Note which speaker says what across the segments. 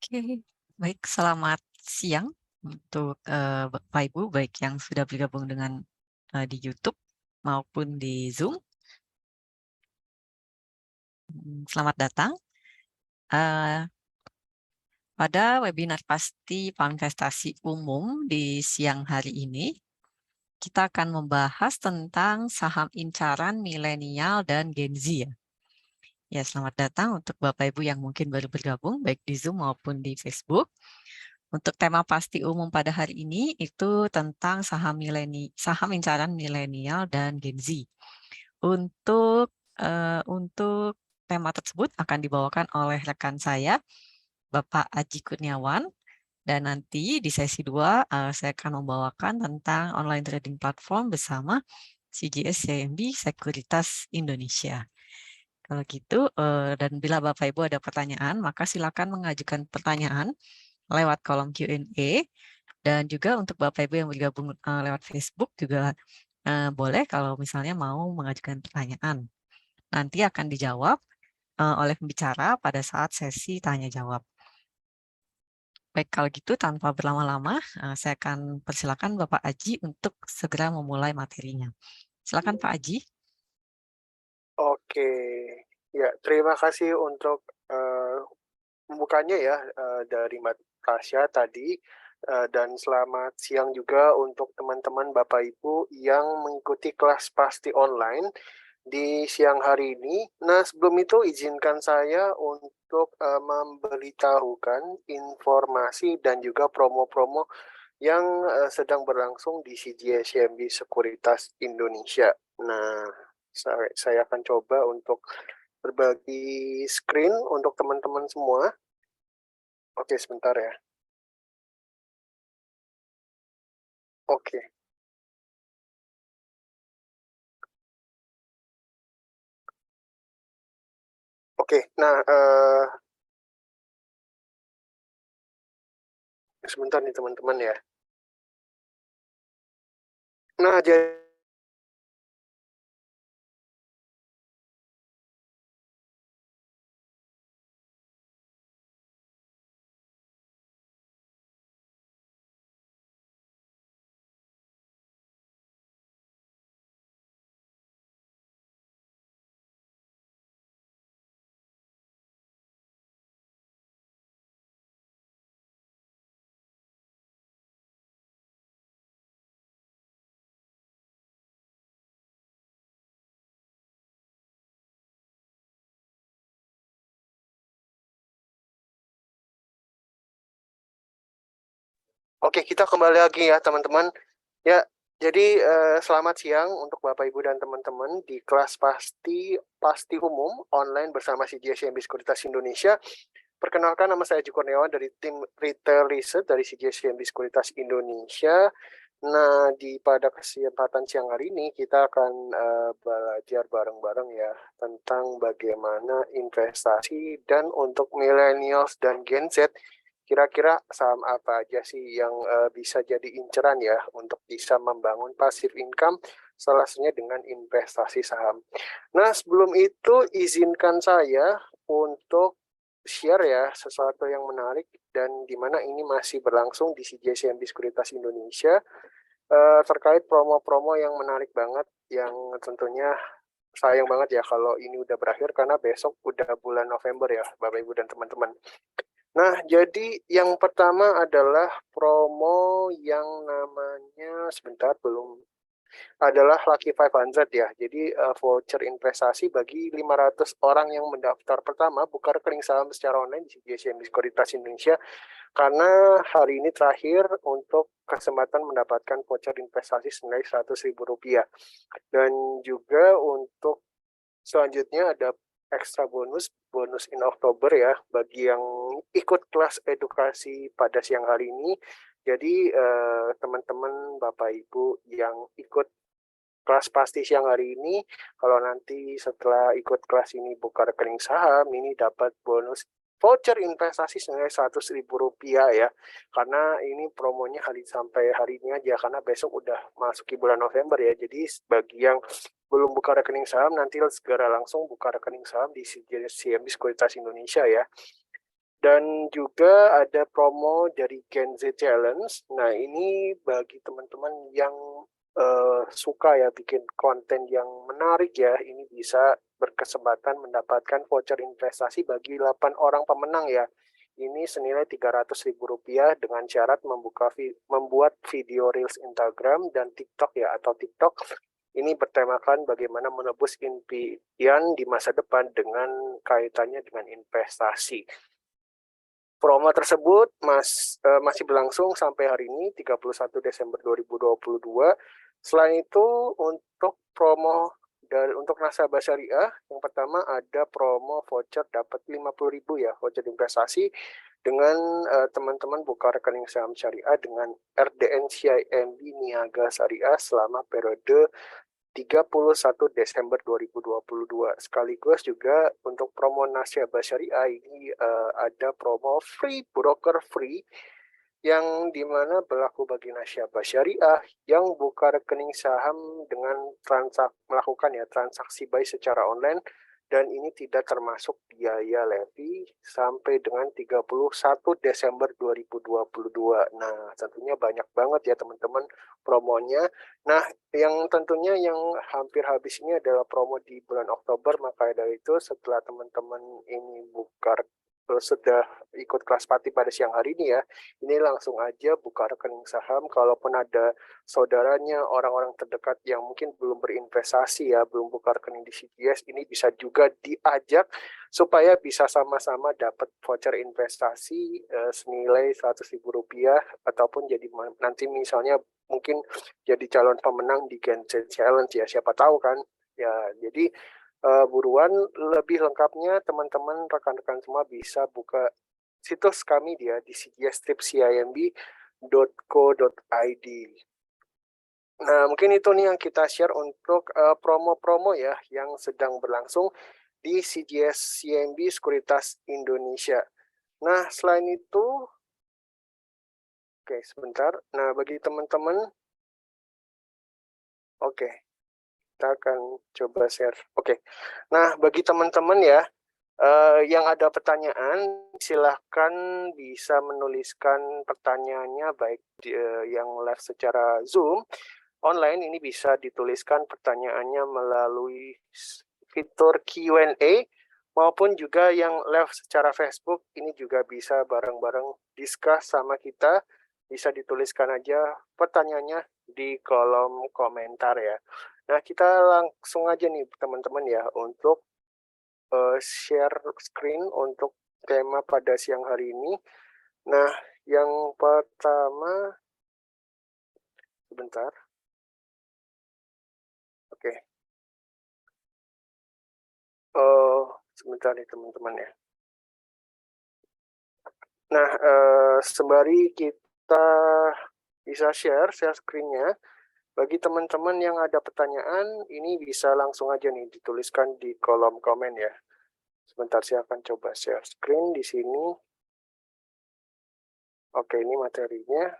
Speaker 1: Oke, baik selamat siang untuk, Bapak Ibu, baik yang sudah bergabung dengan, di YouTube maupun di Zoom, selamat datang, eee, pada webinar pasti investasi umum di siang hari ini, kita akan membahas tentang saham incaran milenial dan Gen Z ya. Ya, selamat datang untuk Bapak Ibu yang mungkin baru bergabung baik di Zoom maupun di Facebook. Untuk tema pasti umum pada hari ini itu tentang saham incaran milenial dan Gen Z. Untuk tema tersebut akan dibawakan oleh rekan saya, Bapak Aji Kurniawan, dan nanti di sesi 2 saya akan membawakan tentang online trading platform bersama CGS CIMB Sekuritas Indonesia. Kalau gitu, dan bila Bapak Ibu ada pertanyaan, maka silakan mengajukan pertanyaan lewat kolom Q&A, dan juga untuk Bapak Ibu yang bergabung, lewat Facebook juga, boleh kalau misalnya mau mengajukan pertanyaan. Nanti akan dijawab, oleh pembicara pada saat sesi tanya jawab. Baik, kalau gitu tanpa berlama-lama, saya akan persilakan Bapak Aji untuk segera memulai materinya. Silakan Pak Aji.
Speaker 2: Oke, ya terima kasih untuk pembukanya ya dari Mbak Tasya tadi, dan selamat siang juga untuk teman-teman Bapak Ibu yang mengikuti kelas pasti online di siang hari ini. Nah, sebelum itu izinkan saya untuk memberitahukan informasi dan juga promo-promo yang sedang berlangsung di CGS CIMB Sekuritas Indonesia. Nah, saya akan coba untuk berbagi screen untuk teman-teman semua. Oke, sebentar ya. Oke, oke. Nah, sebentar nih teman-teman ya. Nah, jadi oke, kita kembali lagi ya teman-teman. Ya, jadi selamat siang untuk Bapak Ibu dan teman-teman di kelas pasti umum online bersama CGS CIMB Sekuritas Indonesia. Perkenalkan, nama saya Aji Kurniawan dari tim Retail Research dari CGS CIMB Sekuritas Indonesia. Nah, pada kesempatan siang hari ini kita akan belajar bareng-bareng ya tentang bagaimana investasi dan untuk millennials dan Gen Z, kira-kira saham apa aja sih yang bisa jadi inceran ya untuk bisa membangun passive income, salah satunya dengan investasi saham. Nah, sebelum itu izinkan saya untuk share ya sesuatu yang menarik dan di mana ini masih berlangsung di CGS CIMB Sekuritas Indonesia, terkait promo-promo yang menarik banget yang tentunya sayang banget ya kalau ini udah berakhir karena besok udah bulan November ya Bapak Ibu dan teman-teman. Nah, jadi yang pertama adalah promo yang namanya sebentar belum adalah Lucky 500 ya. Jadi voucher investasi bagi 500 orang yang mendaftar pertama buka rekening saham secara online di CGS Sekuritas Indonesia, karena hari ini terakhir untuk kesempatan mendapatkan voucher investasi senilai Rp100.000. Dan juga untuk selanjutnya ada ekstra bonus in Oktober ya bagi yang ikut kelas edukasi pada siang hari ini. Jadi teman-teman Bapak Ibu yang ikut kelas pasti siang hari ini, kalau nanti setelah ikut kelas ini buka rekening saham, ini dapat bonus voucher investasi senilai Rp100.000 ya. Karena ini promonya sampai hari ini aja, karena besok udah masuki bulan November ya. Jadi bagi yang belum buka rekening saham, nanti segera langsung buka rekening saham di CIMB Sekuritas Indonesia ya. Dan juga ada promo dari Gen Z Challenge. Nah, ini bagi teman-teman yang suka ya bikin konten yang menarik ya, ini bisa berkesempatan mendapatkan voucher investasi bagi 8 orang pemenang ya. Ini senilai Rp300.000 dengan syarat membuat video Reels Instagram dan TikTok ya, atau TikTok. Ini bertemakan bagaimana menebus impian di masa depan dengan kaitannya dengan investasi. Promo tersebut masih berlangsung sampai hari ini, 31 Desember 2022. Selain itu, untuk promo untuk nasabah syariah, yang pertama ada promo voucher dapat 50.000 ya, voucher investasi dengan teman-teman buka rekening saham syariah dengan RDN CIMB Niaga Syariah selama periode 31 Desember 2022. Sekaligus juga untuk promo nasabah syariah ini ada promo free broker free yang dimana berlaku bagi nasabah syariah yang buka rekening saham dengan melakukan transaksi buy secara online, dan ini tidak termasuk biaya levy sampai dengan 31 Desember 2022. Nah, tentunya banyak banget ya teman-teman promonya. Nah, yang tentunya yang hampir habis ini adalah promo di bulan Oktober, maka dari itu setelah teman-teman ini sudah ikut kelas party pada siang hari ini ya, ini langsung aja buka rekening saham. Kalaupun ada saudaranya, orang-orang terdekat yang mungkin belum berinvestasi ya, belum buka rekening di CGS, ini bisa juga diajak supaya bisa sama-sama dapat voucher investasi senilai Rp100.000 ataupun jadi nanti misalnya mungkin jadi calon pemenang di Gen Z Challenge ya, siapa tahu kan ya. Jadi buruan lebih lengkapnya teman-teman rekan-rekan semua bisa buka situs kami dia di cgstripcimb.co.id. Nah, mungkin itu nih yang kita share untuk promo-promo ya yang sedang berlangsung di CGS CIMB Sekuritas Indonesia. Nah, selain itu, oke sebentar. Nah, bagi teman-teman, oke, kita akan coba share. Oke, nah bagi teman-teman ya, yang ada pertanyaan, silahkan bisa menuliskan pertanyaannya baik yang live secara Zoom, online ini bisa dituliskan pertanyaannya melalui fitur Q&A, maupun juga yang live secara Facebook, ini juga bisa bareng-bareng discuss sama kita, bisa dituliskan aja pertanyaannya di kolom komentar ya. Nah, kita langsung aja nih teman-teman ya untuk share screen untuk tema pada siang hari ini. Nah, yang pertama, sebentar. Oke. Sebentar nih teman-teman ya. Nah, sembari kita bisa share screen-nya, bagi teman-teman yang ada pertanyaan, ini bisa langsung aja nih dituliskan di kolom komen ya. Sebentar, saya akan coba share screen di sini. Oke, ini materinya.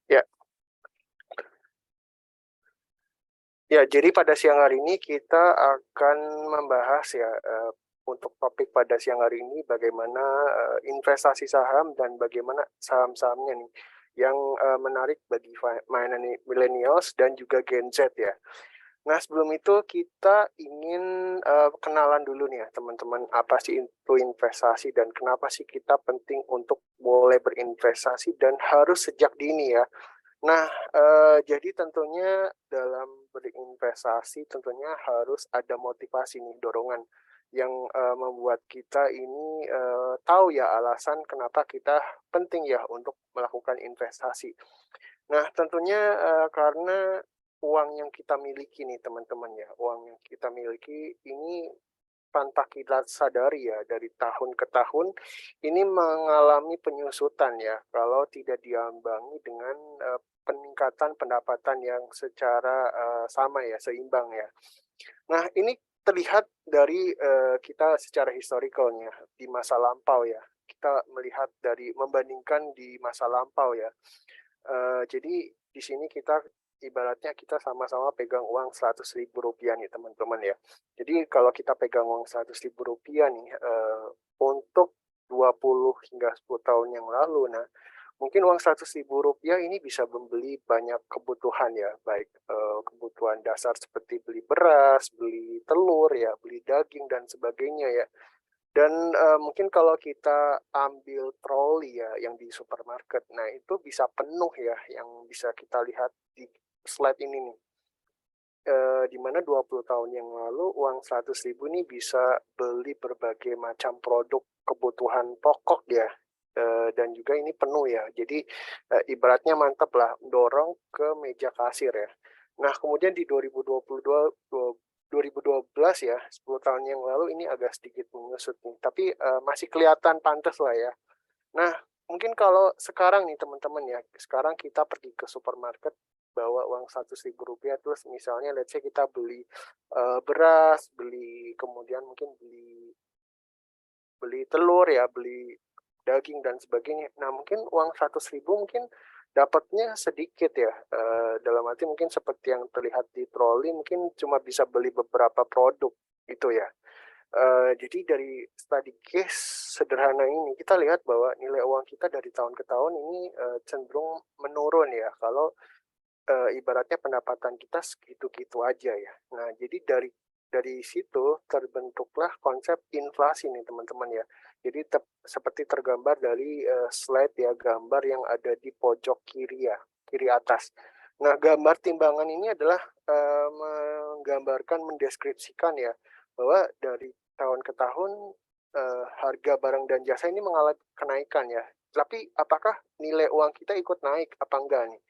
Speaker 2: Ya. Ya, jadi pada siang hari ini kita akan membahas ya untuk topik pada siang hari ini bagaimana investasi saham dan bagaimana saham-sahamnya nih yang menarik bagi mainan millennials dan juga Gen Z ya. Nah, sebelum itu kita ingin kenalan dulu nih ya teman-teman, apa sih itu investasi dan kenapa sih kita penting untuk boleh berinvestasi dan harus sejak dini ya. Nah, jadi tentunya dalam berinvestasi tentunya harus ada motivasi nih, dorongan yang membuat kita ini tahu ya alasan kenapa kita penting ya untuk melakukan investasi. Nah, tentunya karena uang yang kita miliki nih teman-teman ya, uang yang kita miliki ini tanpa kita sadari ya dari tahun ke tahun ini mengalami penyusutan ya kalau tidak diambangi dengan peningkatan pendapatan yang secara sama ya, seimbang ya. Nah, ini terlihat dari kita secara historicalnya di masa lampau ya. Kita melihat dari membandingkan di masa lampau ya. Jadi di sini kita ibaratnya kita sama-sama pegang uang Rp100.000 nih teman-teman ya. Jadi kalau kita pegang uang Rp100.000 nih, untuk 20 hingga 10 tahun yang lalu, nah mungkin uang Rp100.000 ini bisa membeli banyak kebutuhan ya, baik, kebutuhan dasar seperti beli beras, beli telur ya, beli daging dan sebagainya ya. Dan, mungkin kalau kita ambil troli ya yang di supermarket, nah itu bisa penuh ya yang bisa kita lihat di slide ini nih. Di mana 20 tahun yang lalu uang Rp100.000 ini bisa beli berbagai macam produk kebutuhan pokok ya, dan juga ini penuh ya. Jadi, ibaratnya mantap lah dorong ke meja kasir ya. Nah kemudian di 2012 ya, 10 tahun yang lalu ini agak sedikit menyusut nih, tapi, masih kelihatan pantas lah ya. Nah, mungkin kalau sekarang nih teman-teman ya, sekarang kita pergi ke supermarket bawa uang Rp100.000 terus misalnya let's say kita beli, beras, beli kemudian mungkin beli beli telur ya, beli daging dan sebagainya. Nah, mungkin uang Rp100.000 mungkin dapatnya sedikit ya, dalam arti mungkin seperti yang terlihat di troli mungkin cuma bisa beli beberapa produk, gitu ya. Jadi dari study case sederhana ini kita lihat bahwa nilai uang kita dari tahun ke tahun ini, cenderung menurun ya kalau, ibaratnya pendapatan kita segitu-gitu aja ya. Nah, jadi dari situ terbentuklah konsep inflasi nih teman-teman ya. Jadi seperti tergambar dari, slide ya, gambar yang ada di pojok kiri ya, kiri atas. Nah, gambar timbangan ini adalah, menggambarkan, mendeskripsikan ya, bahwa dari tahun ke tahun, harga barang dan jasa ini mengalami kenaikan ya. Tapi apakah nilai uang kita ikut naik apa enggak nih?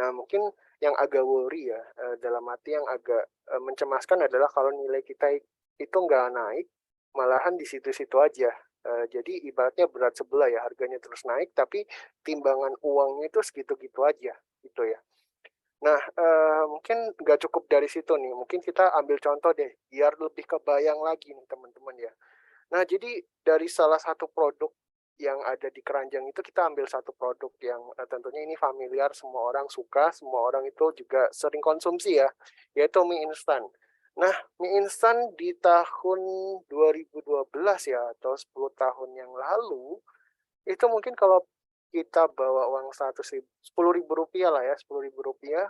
Speaker 2: Nah, mungkin yang agak worry ya, dalam arti yang agak, mencemaskan adalah kalau nilai kita itu nggak naik, malahan di situ-situ aja. Jadi ibaratnya berat sebelah ya, harganya terus naik, tapi timbangan uangnya itu segitu-gitu aja, gitu ya. Nah, mungkin nggak cukup dari situ nih, mungkin kita ambil contoh deh, biar lebih kebayang lagi nih teman-teman ya. Nah, jadi dari salah satu produk yang ada di keranjang itu kita ambil satu produk yang, tentunya ini familiar, semua orang suka, semua orang itu juga sering konsumsi ya, yaitu mie instan. Nah, mie instan di tahun 2012 ya, atau 10 tahun yang lalu, itu mungkin kalau kita bawa uang Rp10.000 lah ya, Rp10.000,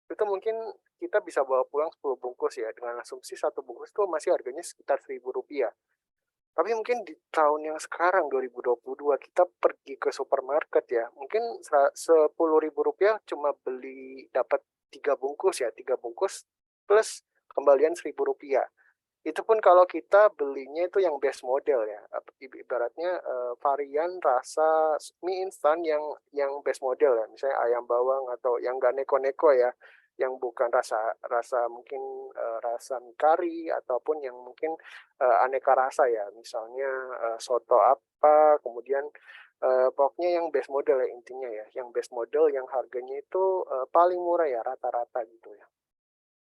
Speaker 2: itu mungkin kita bisa bawa pulang 10 bungkus ya, dengan asumsi satu bungkus itu masih harganya sekitar Rp1.000. Tapi mungkin di tahun yang sekarang 2022 kita pergi ke supermarket ya, mungkin Rp10.000 cuma beli dapat 3 bungkus ya, 3 bungkus plus kembalian Rp1.000. Itu pun kalau kita belinya itu yang base model ya, ibaratnya, varian rasa mie instan yang base model ya, misalnya ayam bawang atau yang nggak neko-neko ya, yang bukan rasa rasa mungkin, rasa mie kari ataupun yang mungkin, aneka rasa ya, misalnya, soto apa, kemudian, pokoknya yang base model ya intinya ya, yang base model yang harganya itu, paling murah ya, rata-rata gitu ya.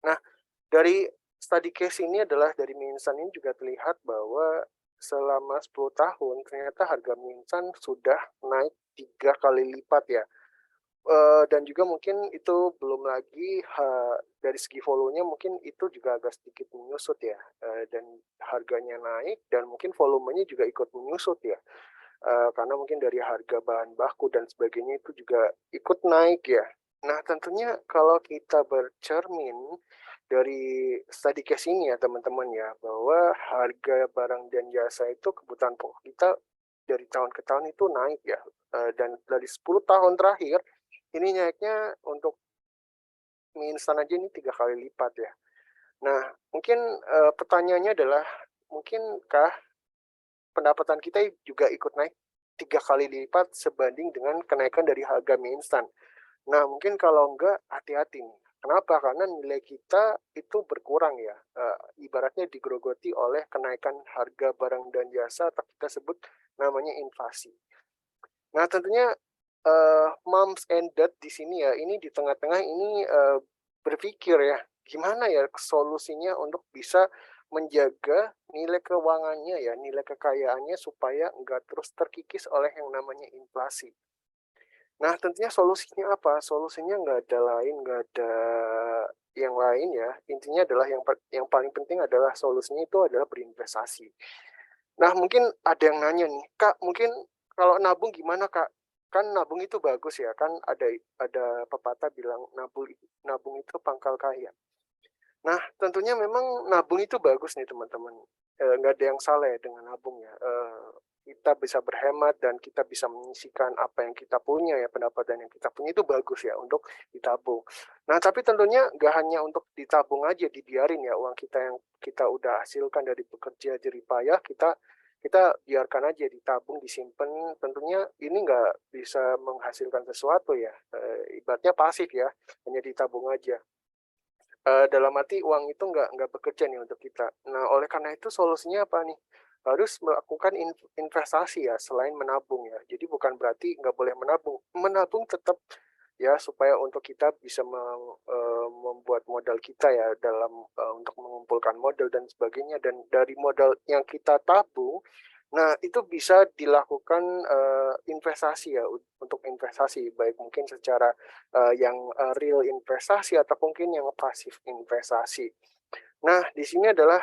Speaker 2: Nah, dari study case ini adalah dari mie instan ini juga terlihat bahwa selama 10 tahun ternyata harga mie instan sudah naik 3 kali lipat ya. Dan juga mungkin itu belum lagi dari segi volumenya mungkin itu juga agak sedikit menyusut ya, dan harganya naik dan mungkin volumenya juga ikut menyusut ya. Karena mungkin dari harga bahan baku dan sebagainya itu juga ikut naik ya. Nah, tentunya kalau kita bercermin dari study case ini ya teman-teman ya, bahwa harga barang dan jasa itu kebutuhan pokok kita dari tahun ke tahun itu naik ya, dan dari 10 tahun terakhir, ini naiknya untuk mie instan aja ini 3 kali lipat ya. Nah, mungkin, pertanyaannya adalah, mungkinkah pendapatan kita juga ikut naik 3 kali lipat sebanding dengan kenaikan dari harga mie instan? Nah, mungkin kalau enggak, hati-hati nih. Kenapa? Karena nilai kita itu berkurang ya, ibaratnya digerogoti oleh kenaikan harga barang dan jasa atau kita sebut namanya inflasi. Nah, tentunya, moms and dad di sini ya, ini di tengah-tengah ini, berpikir ya, gimana ya solusinya untuk bisa menjaga nilai keuangannya ya, nilai kekayaannya supaya enggak terus terkikis oleh yang namanya inflasi. Nah, tentunya solusinya apa? Solusinya nggak ada lain, nggak ada yang lain ya. Intinya adalah yang paling penting adalah solusinya itu adalah berinvestasi. Nah, mungkin ada yang nanya nih, "Kak, mungkin kalau nabung gimana, Kak? Kan nabung itu bagus ya, kan ada pepatah bilang nabung itu pangkal kaya." Nah, tentunya memang nabung itu bagus nih teman-teman, nggak ada yang salah ya dengan nabung ya, kita bisa berhemat dan kita bisa menyisihkan apa yang kita punya ya, pendapatan yang kita punya itu bagus ya untuk ditabung. Nah, tapi tentunya nggak hanya untuk ditabung aja, dibiarin ya uang kita yang kita udah hasilkan dari bekerja jerih payah, kita kita biarkan aja ditabung, disimpan, tentunya ini nggak bisa menghasilkan sesuatu ya, ibaratnya pasif ya, hanya ditabung aja. Dalam arti uang itu nggak bekerja nih untuk kita. Nah, oleh karena itu solusinya apa nih? Harus melakukan investasi ya, selain menabung ya. Jadi bukan berarti nggak boleh menabung. Menabung tetap ya, supaya untuk kita bisa membuat modal kita ya dalam, untuk mengumpulkan modal dan sebagainya. Dan dari modal yang kita tabung, nah, itu bisa dilakukan, investasi ya, untuk investasi, baik mungkin secara, yang, real investasi atau mungkin yang pasif investasi. Nah, di sini adalah,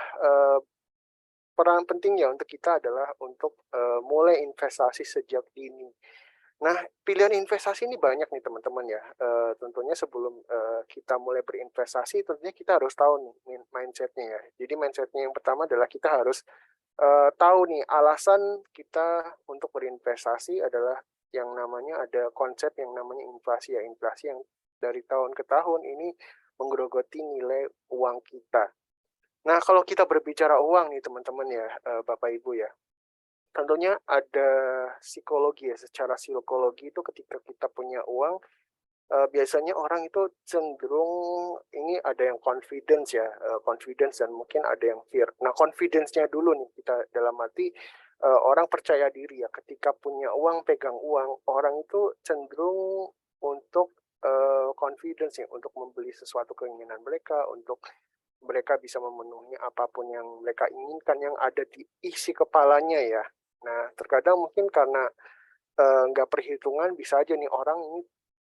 Speaker 2: peran pentingnya untuk kita adalah untuk, mulai investasi sejak dini. Nah, pilihan investasi ini banyak nih teman-teman ya, tentunya sebelum, kita mulai berinvestasi tentunya kita harus tahu nih mindset-nya ya. Jadi mindset-nya yang pertama adalah kita harus tahu nih alasan kita untuk berinvestasi adalah yang namanya ada konsep yang namanya inflasi ya, inflasi yang dari tahun ke tahun ini menggerogoti nilai uang kita. Nah, kalau kita berbicara uang nih teman-teman ya, Bapak Ibu ya, tentunya ada psikologi ya, secara psikologi itu ketika kita punya uang, biasanya orang itu cenderung ini ada yang confidence ya, confidence dan mungkin ada yang fear. Nah, confidence-nya dulu nih kita dalam arti, orang percaya diri ya, ketika punya uang, pegang uang, orang itu cenderung untuk, confidence ya, untuk membeli sesuatu keinginan mereka, untuk mereka bisa memenuhi apapun yang mereka inginkan yang ada di isi kepalanya ya. Nah, terkadang mungkin karena, nggak perhitungan bisa aja nih orang ini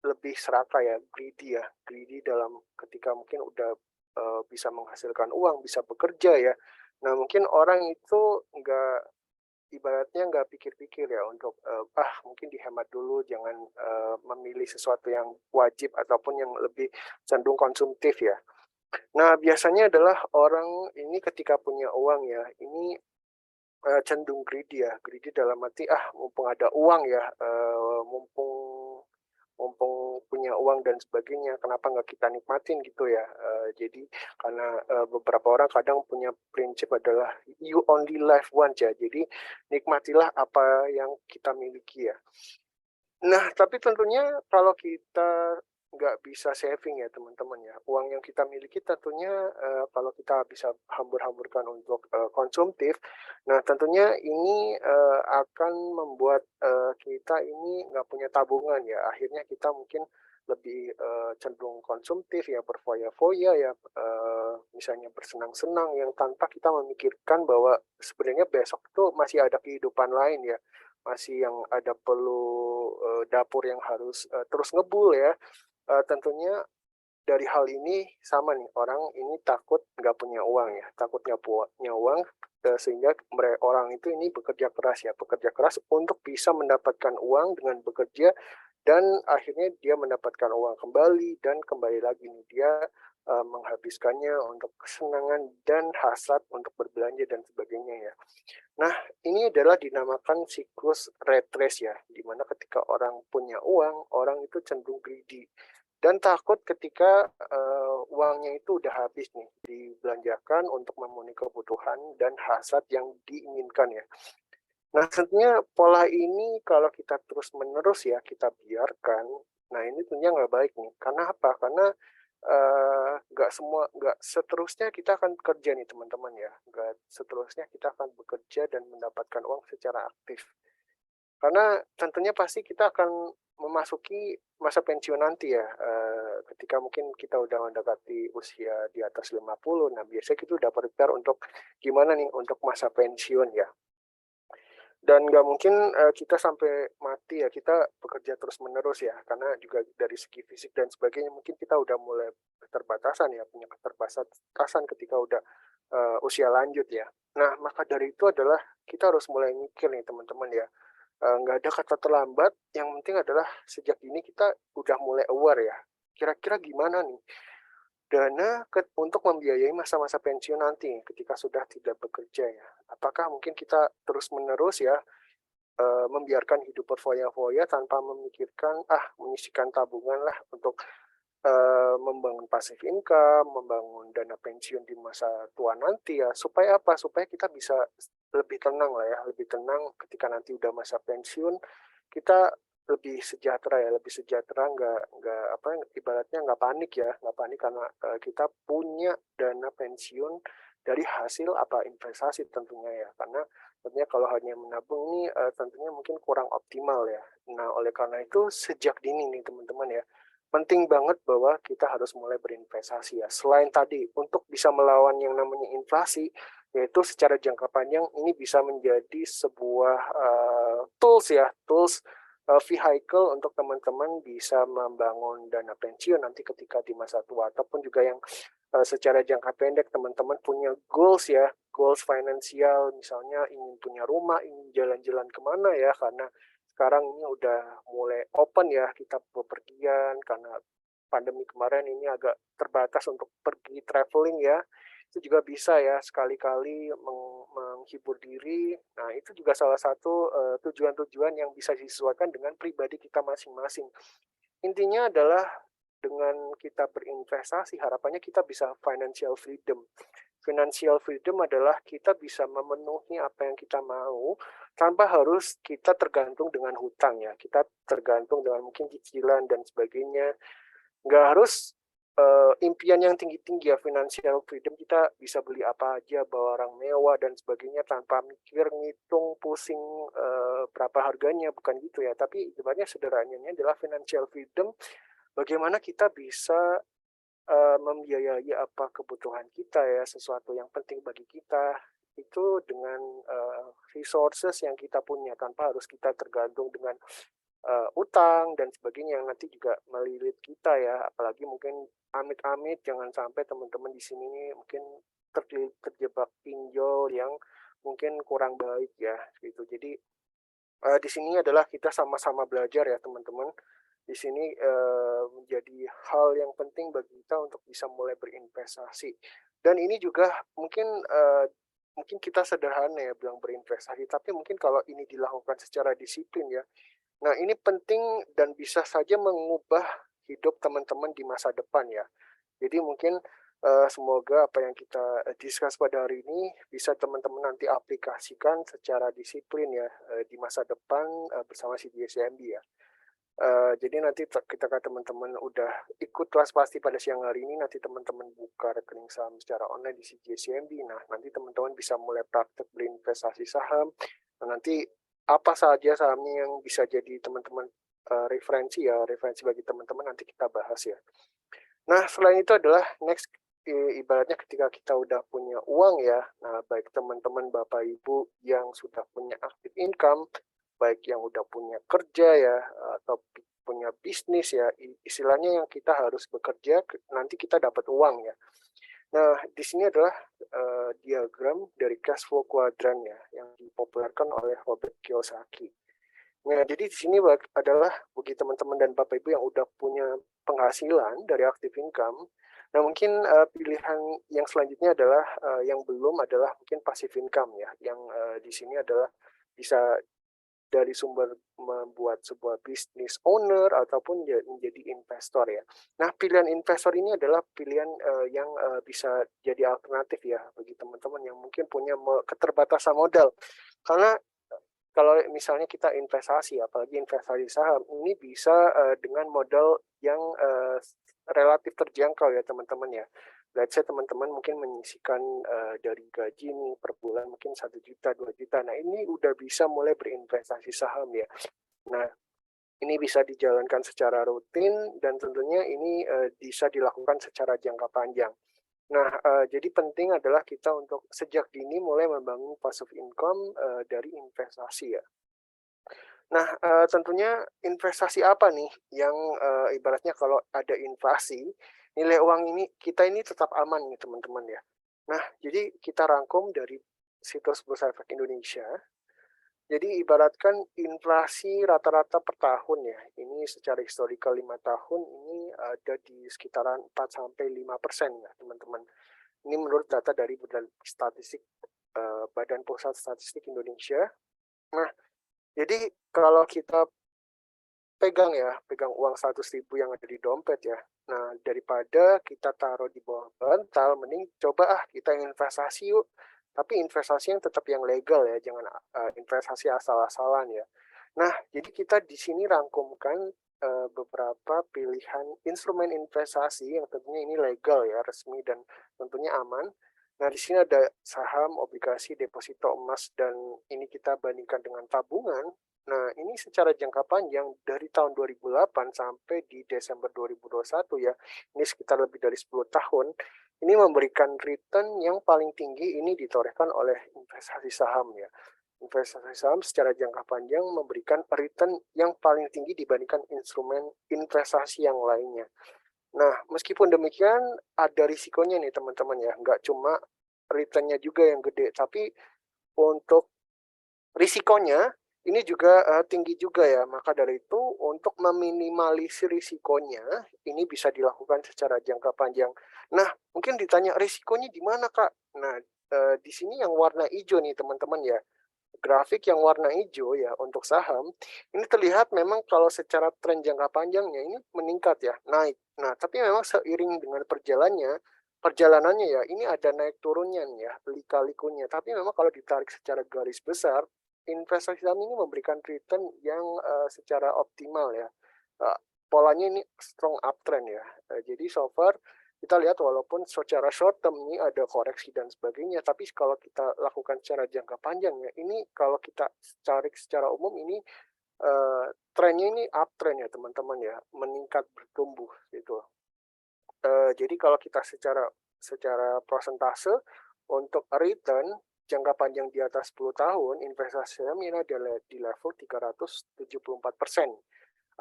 Speaker 2: lebih serakah ya, greedy dalam ketika mungkin udah, bisa menghasilkan uang, bisa bekerja ya. Nah, mungkin orang itu ibaratnya nggak pikir-pikir ya untuk, mungkin dihemat dulu jangan, memilih sesuatu yang wajib ataupun yang lebih cenderung konsumtif ya. Nah, biasanya adalah orang ini ketika punya uang ya, ini, cenderung greedy ya, greedy dalam arti, mumpung ada uang ya, mumpung mumpung punya uang dan sebagainya, kenapa nggak kita nikmatin gitu ya. Jadi karena, beberapa orang kadang punya prinsip adalah you only live once ya, jadi nikmatilah apa yang kita miliki ya. Nah, tapi tentunya kalau kita nggak bisa saving ya teman-teman ya, uang yang kita miliki tentunya, kalau kita bisa hambur-hamburkan untuk, konsumtif, nah tentunya ini, akan membuat, kita ini nggak punya tabungan ya, akhirnya kita mungkin lebih, cenderung konsumtif ya, berfoya-foya ya, misalnya bersenang-senang yang tanpa kita memikirkan bahwa sebenarnya besok tuh masih ada kehidupan lain ya, masih yang ada perlu, dapur yang harus, terus ngebul ya, tentunya dari hal ini sama nih, orang ini takut nggak punya uang ya, takut nggak punya uang, sehingga orang itu ini bekerja keras ya, bekerja keras untuk bisa mendapatkan uang dengan bekerja dan akhirnya dia mendapatkan uang kembali dan kembali lagi nih dia, menghabiskannya untuk kesenangan dan hasrat untuk berbelanja dan sebagainya ya. Nah, ini adalah dinamakan siklus rat race ya, di mana ketika orang punya uang, orang itu cenderung greedy dan takut ketika, uangnya itu udah habis nih, dibelanjakan untuk memenuhi kebutuhan dan hasrat yang diinginkan ya. Nah, tentunya pola ini kalau kita terus-menerus ya, kita biarkan, nah ini tentunya nggak baik nih. Karena apa? Karena, nggak seterusnya kita akan kerja nih teman-teman ya, nggak seterusnya kita akan bekerja dan mendapatkan uang secara aktif. Karena tentunya pasti kita akan memasuki masa pensiun nanti ya, ketika mungkin kita udah mendekati usia di atas 50, nah biasanya kita udah prepare untuk gimana nih, untuk masa pensiun ya. Dan nggak mungkin kita sampai mati ya, kita bekerja terus-menerus ya, karena juga dari segi fisik dan sebagainya mungkin kita udah mulai keterbatasan ya, punya keterbatasan ketika udah usia lanjut ya. Nah, maka dari itu adalah kita harus mulai mikir nih teman-teman ya, nggak ada kata terlambat, yang penting adalah sejak dini kita udah mulai aware ya, kira-kira gimana nih dana untuk membiayai masa-masa pensiun nanti ketika sudah tidak bekerja ya. Apakah mungkin kita terus-menerus ya membiarkan hidup berfoya-foya tanpa memikirkan, menyisihkan tabungan lah untuk membangun passive income, membangun dana pensiun di masa tua nanti ya. Supaya apa? Supaya kita bisa lebih tenang lah ya, lebih tenang ketika nanti udah masa pensiun, kita lebih sejahtera, nggak apa, ibaratnya nggak panik ya, nggak panik karena kita punya dana pensiun dari hasil apa investasi tentunya ya, karena tentunya kalau hanya menabung ini tentunya mungkin kurang optimal ya. Nah, oleh karena itu sejak dini nih teman-teman ya, penting banget bahwa kita harus mulai berinvestasi ya. Selain tadi untuk bisa melawan yang namanya inflasi, yaitu secara jangka panjang ini bisa menjadi sebuah tools ya, vehicle untuk teman-teman bisa membangun dana pensiun nanti ketika di masa tua, ataupun juga yang secara jangka pendek teman-teman punya goals ya, goals finansial, misalnya ingin punya rumah, ingin jalan-jalan kemana ya, karena sekarang ini udah mulai open ya, kita bepergian karena pandemi kemarin ini agak terbatas untuk pergi traveling ya. Itu juga bisa ya sekali-kali menghibur diri. Nah, itu juga salah satu tujuan-tujuan yang bisa disesuaikan dengan pribadi kita masing-masing. Intinya adalah dengan kita berinvestasi, harapannya kita bisa financial freedom. Financial freedom adalah kita bisa memenuhi apa yang kita mau tanpa harus kita tergantung dengan hutang ya. Kita tergantung dengan mungkin cicilan dan sebagainya. Nggak harus impian yang tinggi-tinggi ya, financial freedom kita bisa beli apa aja, barang mewah dan sebagainya tanpa mikir, ngitung, pusing berapa harganya, bukan gitu ya. Tapi sebenarnya sederhananya adalah financial freedom, bagaimana kita bisa membiayai apa kebutuhan kita ya, sesuatu yang penting bagi kita, itu dengan resources yang kita punya tanpa harus kita tergantung dengan utang dan sebagainya yang nanti juga melilit kita ya. Apalagi mungkin amit-amit jangan sampai teman-teman di sini nih mungkin terjebak pinjol yang mungkin kurang baik ya gitu. Jadi di sini adalah kita sama-sama belajar ya teman-teman. Di sini menjadi hal yang penting bagi kita untuk bisa mulai berinvestasi. Dan ini juga mungkin kita sederhana ya bilang berinvestasi, tapi mungkin kalau ini dilakukan secara disiplin ya. Nah, ini penting dan bisa saja mengubah hidup teman-teman di masa depan ya. Jadi mungkin semoga apa yang kita discuss pada hari ini bisa teman-teman nanti aplikasikan secara disiplin ya di masa depan bersama CGSMB ya. Jadi nanti ketika teman-teman udah ikut kelas pasti pada siang hari ini, nanti teman-teman buka rekening saham secara online di CGSMB. Nah, nanti teman-teman bisa mulai praktek berinvestasi saham. Nah, nanti apa saja sahamnya yang bisa jadi teman-teman referensi ya, referensi bagi teman-teman nanti kita bahas ya. Nah, selain itu adalah next ibaratnya ketika kita udah punya uang ya, nah baik teman-teman Bapak Ibu yang sudah punya active income, baik yang udah punya kerja ya, atau punya bisnis ya, istilahnya yang kita harus bekerja, nanti kita dapat uang ya. Nah, di sini adalah diagram dari cash flow quadrant ya, yang dipopulerkan oleh Robert Kiyosaki. Nah, jadi di sini adalah bagi teman-teman dan Bapak Ibu yang udah punya penghasilan dari active income. Nah, mungkin pilihan yang selanjutnya adalah yang belum adalah mungkin passive income ya, yang di sini adalah bisa dari sumber membuat sebuah bisnis owner ataupun menjadi investor ya. Nah, pilihan investor ini adalah pilihan yang bisa jadi alternatif ya bagi teman-teman yang mungkin punya keterbatasan modal. Karena kalau misalnya kita investasi, apalagi investasi saham, ini bisa dengan modal yang relatif terjangkau ya teman-teman ya. Let's say teman-teman mungkin menyisihkan dari gaji nih per bulan mungkin 1 juta, 2 juta. Nah, ini udah bisa mulai berinvestasi saham ya. Nah, ini bisa dijalankan secara rutin dan tentunya ini bisa dilakukan secara jangka panjang. Nah, jadi penting adalah kita untuk sejak dini mulai membangun passive income, dari investasi ya. Nah, tentunya investasi apa nih yang, ibaratnya kalau ada inflasi, nilai uang kita ini tetap aman nih teman-teman ya. Nah, jadi kita rangkum dari situs Bursa Efek Indonesia. Jadi ibaratkan inflasi rata-rata per tahun ya, ini secara historical 5 tahun ini ada di sekitaran 4 sampai 5% ya teman-teman. Ini menurut data dari Badan Pusat Statistik Indonesia. Nah, jadi kalau kita pegang uang 100.000 yang ada di dompet ya. Nah, daripada kita taruh di bawah bantal, mending coba kita investasi yuk. Tapi investasi yang tetap yang legal ya, jangan investasi asal-asalan ya. Nah, jadi kita di sini rangkumkan beberapa pilihan instrumen investasi yang tentunya ini legal ya, resmi dan tentunya aman. Nah, di sini ada saham, obligasi, deposito emas, dan ini kita bandingkan dengan tabungan. Nah, ini secara jangka panjang dari tahun 2008 sampai di Desember 2021 ya, ini sekitar lebih dari 10 tahun, ini memberikan return yang paling tinggi ini ditorehkan oleh investasi saham ya. Investasi saham secara jangka panjang memberikan return yang paling tinggi dibandingkan instrumen investasi yang lainnya. Nah, meskipun demikian ada risikonya nih teman-teman ya, nggak cuma return-nya juga yang gede, tapi untuk risikonya ini juga tinggi juga ya. Maka dari itu untuk meminimalisir risikonya ini bisa dilakukan secara jangka panjang. Nah, mungkin ditanya risikonya di mana, Kak? Nah, di sini yang warna hijau nih teman-teman ya. Grafik yang warna hijau ya untuk saham ini terlihat memang kalau secara tren jangka panjangnya ini meningkat ya, naik. Nah, tapi memang seiring dengan perjalanannya ya ini ada naik turunnya nih ya, lika-likunya. Tapi memang kalau ditarik secara garis besar, investasi saham ini memberikan return yang secara optimal ya. Polanya ini strong uptrend ya. Jadi so far kita lihat walaupun secara short term ini ada koreksi dan sebagainya, tapi kalau kita lakukan secara jangka panjang ya, ini kalau kita cari secara umum ini trennya ini uptrend ya teman-teman ya, meningkat bertumbuh gitu. Jadi kalau kita secara persentase untuk return jangka panjang di atas 10 tahun, investasi saham ini adalah di level 374%.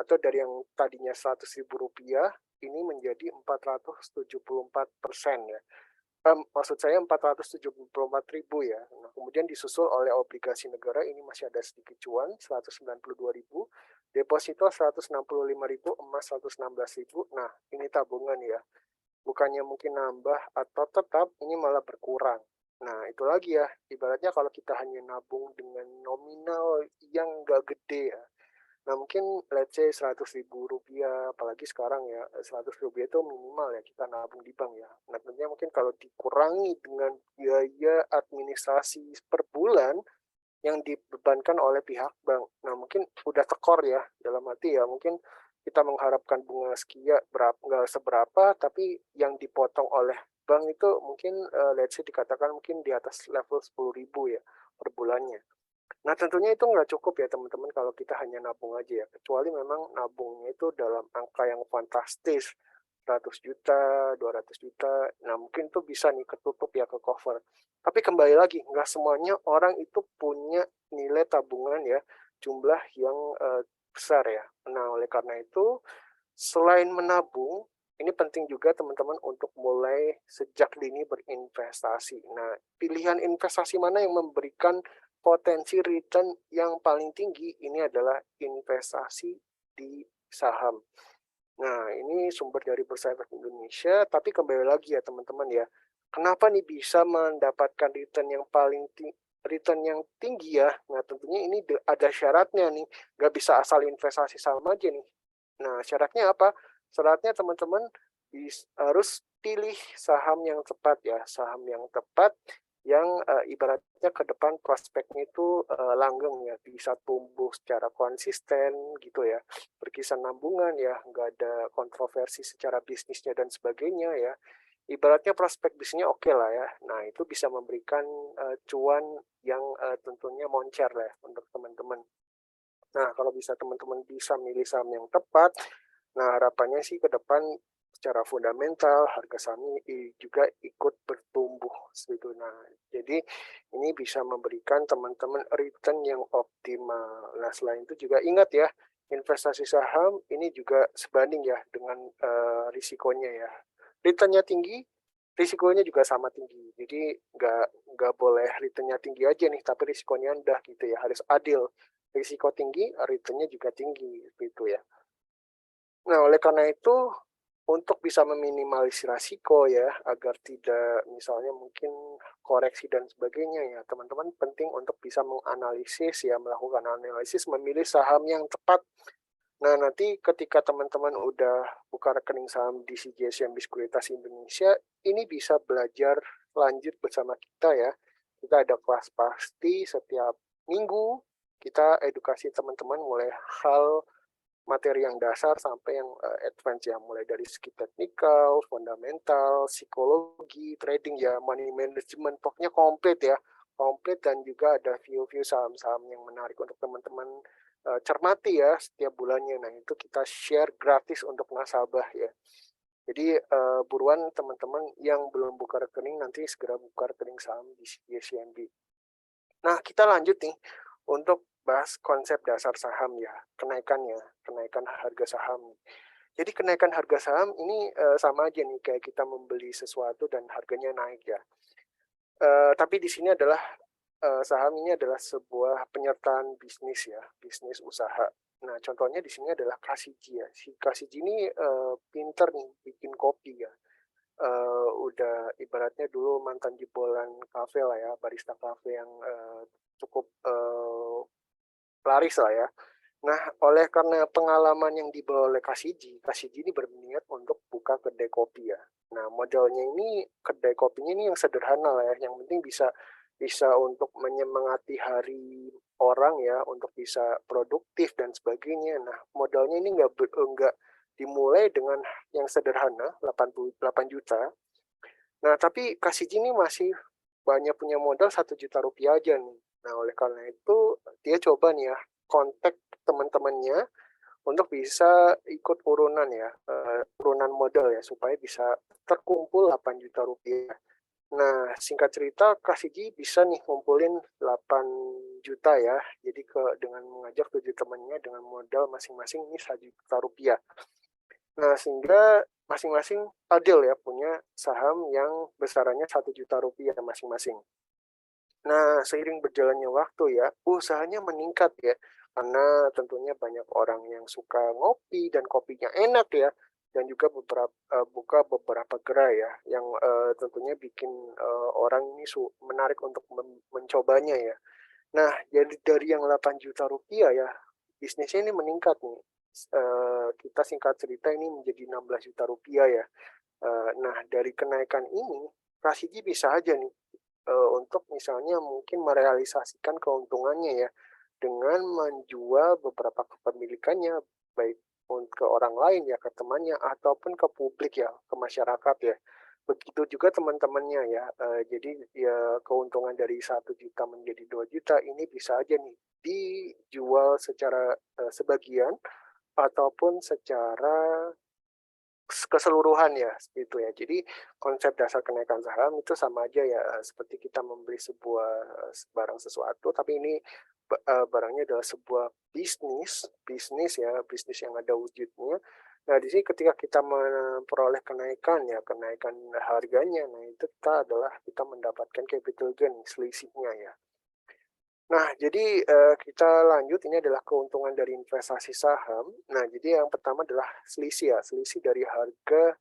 Speaker 2: Atau dari yang tadinya Rp100.000 ini menjadi 474% ya. Maksud saya 474.000 ya. Nah, kemudian disusul oleh obligasi negara ini masih ada sedikit cuan 192.000, deposito 165.000, emas 116.000. Nah, ini tabungan ya. Bukannya mungkin nambah atau tetap ini malah berkurang. Nah, itu lagi ya. Ibaratnya kalau kita hanya nabung dengan nominal yang nggak gede ya. Nah, mungkin let's say Rp100.000, apalagi sekarang ya, Rp100.000 itu minimal ya kita nabung di bank ya. Nah, tentunya mungkin kalau dikurangi dengan biaya administrasi per bulan yang dibebankan oleh pihak bank. Nah, mungkin udah tekor ya, dalam arti ya mungkin kita mengharapkan bunga sekian nggak seberapa, tapi yang dipotong oleh bank itu mungkin let's say dikatakan mungkin di atas level 10.000 ya per bulannya. Nah, tentunya itu nggak cukup ya teman-teman kalau kita hanya nabung aja ya, kecuali memang nabungnya itu dalam angka yang fantastis, 100 juta, 200 juta, nah mungkin itu bisa nih ketutup ya, ke-cover. Tapi kembali lagi, nggak semuanya orang itu punya nilai tabungan ya, jumlah yang besar ya. Nah, oleh karena itu, selain menabung, ini penting juga teman-teman untuk mulai sejak dini berinvestasi. Nah, pilihan investasi mana yang memberikan potensi return yang paling tinggi ini adalah investasi di saham. Nah, ini sumber dari Bursa Efek Indonesia, tapi kembali lagi ya teman-teman ya. Kenapa nih bisa mendapatkan return yang tinggi ya? Nah, tentunya ini ada syaratnya nih. Nggak bisa asal investasi saham aja nih. Nah, syaratnya apa? Syaratnya teman-teman harus pilih saham yang tepat ya, saham yang tepat yang ibaratnya ke depan prospeknya itu langgeng ya, bisa tumbuh secara konsisten gitu ya, berkisar nambungan ya, nggak ada kontroversi secara bisnisnya dan sebagainya ya. Ibaratnya prospek bisnisnya oke lah ya. Nah, itu bisa memberikan cuan yang tentunya moncer lah ya untuk teman-teman. Nah, kalau bisa teman-teman bisa milih saham yang tepat, nah harapannya sih ke depan secara fundamental, harga sahamnya juga ikut bertumbuh gitu. Nah, jadi ini bisa memberikan teman-teman return yang optimal. Nah, selain itu juga ingat ya, investasi saham ini juga sebanding ya dengan risikonya ya. Returnnya tinggi, risikonya juga sama tinggi. Jadi nggak boleh returnnya tinggi aja nih, tapi risikonya rendah gitu ya. Harus adil. Risiko tinggi, returnnya juga tinggi gitu ya. Nah, oleh karena itu, untuk bisa meminimalisir risiko ya, agar tidak misalnya mungkin koreksi dan sebagainya ya, teman-teman penting untuk bisa menganalisis ya, melakukan analisis, memilih saham yang tepat. Nah, nanti ketika teman-teman udah buka rekening saham di CGS Sekuritas Indonesia, ini bisa belajar lanjut bersama kita ya. Kita ada kelas pasti setiap minggu, kita edukasi teman-teman mulai hal materi yang dasar sampai yang advance ya, mulai dari segi teknikal, fundamental, psikologi, trading ya, money management, pokoknya komplit ya, komplit. Dan juga ada view-view saham-saham yang menarik untuk teman-teman cermati ya setiap bulannya. Nah, itu kita share gratis untuk nasabah ya. Jadi buruan teman-teman yang belum buka rekening, nanti segera buka rekening saham di CMB. Nah, kita lanjut nih untuk bahas konsep dasar saham ya, kenaikan harga saham. Jadi kenaikan harga saham ini sama aja nih kayak kita membeli sesuatu dan harganya naik ya. Tapi di sini adalah saham ini adalah sebuah penyertaan bisnis ya, bisnis usaha. Nah, contohnya di sini adalah Kasiji ya. Si Kasiji ini pinter nih bikin kopi ya. Udah ibaratnya dulu mantan jebolan kafe lah ya, barista kafe yang cukup laris lah ya. Nah, oleh karena pengalaman yang dibawa oleh Kasiji ini berniat untuk buka kedai kopi ya. Nah, modelnya ini kedai kopinya ini yang sederhana lah ya, yang penting bisa untuk menyemangati hari orang ya, untuk bisa produktif dan sebagainya. Nah, modalnya ini nggak dimulai dengan yang sederhana 88 juta. Nah, tapi Kasiji ini masih banyak punya modal 1 juta rupiah aja nih. Nah, oleh karena itu dia coba nih ya kontak teman-temannya untuk bisa ikut urunan ya, urunan modal ya, supaya bisa terkumpul 8 juta rupiah. Nah, singkat cerita, Kasiji bisa nih ngumpulin 8 juta ya. Jadi dengan mengajak 7 temannya dengan modal masing-masing ini 1 juta rupiah. Nah, sehingga masing-masing adil ya, punya saham yang besarannya 1 juta rupiah masing-masing. Nah, seiring berjalannya waktu ya, usahanya meningkat ya, karena tentunya banyak orang yang suka ngopi dan kopinya enak ya, dan juga buka beberapa gerai ya, yang tentunya bikin orang ini menarik untuk mencobanya ya. Nah, jadi dari yang 8 juta rupiah ya, bisnisnya ini meningkat nih. Kita singkat cerita ini menjadi 16 juta rupiah ya. Nah, dari kenaikan ini, Prasidi bisa aja nih untuk misalnya mungkin merealisasikan keuntungannya ya dengan menjual beberapa kepemilikannya, baik ke orang lain ya, ke temannya ataupun ke publik ya, ke masyarakat ya. Begitu juga teman-temannya ya. Jadi ya keuntungan dari 1 juta menjadi 2 juta ini bisa aja nih dijual secara sebagian ataupun secara keseluruhan ya, seperti itu ya. Jadi konsep dasar kenaikan saham itu sama aja ya, seperti kita membeli sebuah barang sesuatu, tapi ini barangnya adalah sebuah bisnis ya, bisnis yang ada wujudnya. Nah, di sini ketika kita memperoleh kenaikan ya, kenaikan harganya, nah itu kita mendapatkan capital gain, selisihnya ya. Nah, jadi kita lanjut, ini adalah keuntungan dari investasi saham. Nah, jadi yang pertama adalah selisih ya, selisih dari harga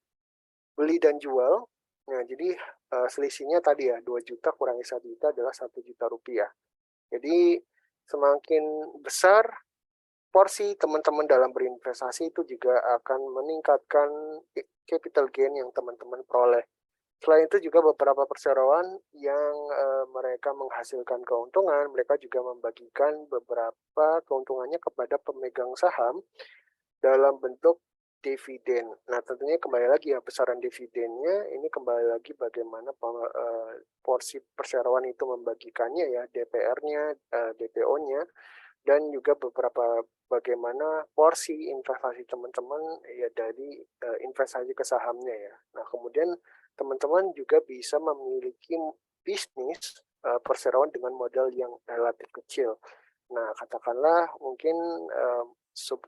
Speaker 2: beli dan jual. Nah, jadi selisihnya tadi ya, 2 juta kurangi 1 juta adalah 1 juta rupiah. Jadi semakin besar porsi teman-teman dalam berinvestasi, itu juga akan meningkatkan capital gain yang teman-teman peroleh. Selain itu juga beberapa perseroan yang mereka menghasilkan keuntungan, mereka juga membagikan beberapa keuntungannya kepada pemegang saham dalam bentuk dividen. Nah, tentunya kembali lagi ya, besaran dividennya ini kembali lagi bagaimana porsi perseroan itu membagikannya ya, DPR-nya, DPO-nya. dan juga beberapa bagaimana porsi investasi teman-teman ya dari investasi ke sahamnya ya. Nah, kemudian teman-teman juga bisa memiliki bisnis perseroan dengan modal yang relatif kecil. Nah, katakanlah mungkin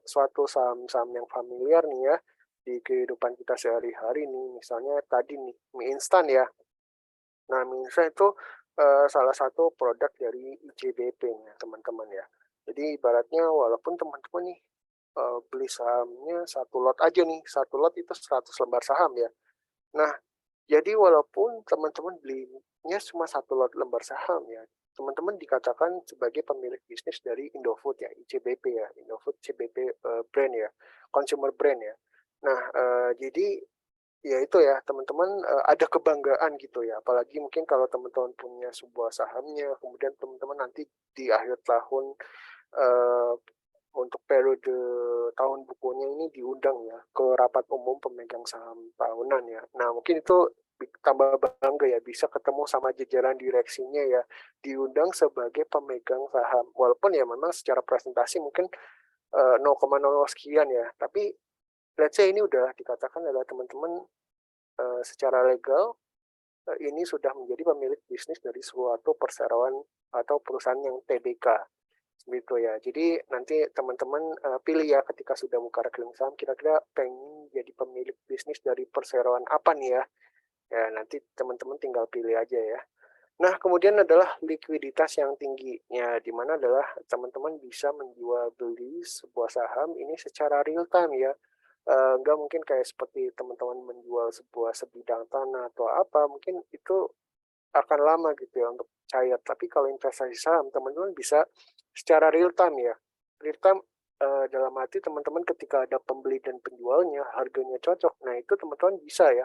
Speaker 2: suatu saham-saham yang familiar nih ya di kehidupan kita sehari-hari nih, misalnya tadi nih mie instan ya. Nah, mie instan itu salah satu produk dari ICBP nih teman-teman ya. Jadi ibaratnya walaupun teman-teman nih beli sahamnya satu lot aja nih, satu lot itu 100 lembar saham ya. Nah, jadi walaupun teman-teman belinya cuma satu lot lembar saham ya, teman-teman dikatakan sebagai pemilik bisnis dari Indofood ya, ICBP ya, Indofood CBP brand ya, consumer brand ya. Nah, jadi ya itu ya teman-teman ada kebanggaan gitu ya, apalagi mungkin kalau teman-teman punya sebuah sahamnya, kemudian teman-teman nanti di akhir tahun eh, untuk periode tahun bukunya ini diundang ya ke rapat umum pemegang saham tahunan ya. Nah, mungkin itu tambah bangga ya bisa ketemu sama jajaran direksinya ya, diundang sebagai pemegang saham. Walaupun ya memang secara presentasi mungkin 0,00 sekian ya, tapi let's say ini udah dikatakan adalah teman-teman secara legal ini sudah menjadi pemilik bisnis dari suatu perseroan atau perusahaan yang TBK gitu ya. Jadi nanti teman-teman pilih ya ketika sudah buka rekening saham kira-kira pengen jadi pemilik bisnis dari perseroan apa nih ya. Ya nanti teman-teman tinggal pilih aja ya. Nah, kemudian adalah likuiditas yang tinggi, ya, di mana adalah teman-teman bisa menjual beli sebuah saham ini secara real time ya. Nggak mungkin kayak seperti teman-teman menjual sebuah sebidang tanah atau apa, mungkin itu akan lama gitu ya untuk cair. Tapi kalau investasi saham, teman-teman bisa secara real time ya. Real time dalam arti teman-teman ketika ada pembeli dan penjualnya, harganya cocok. Nah, itu teman-teman bisa ya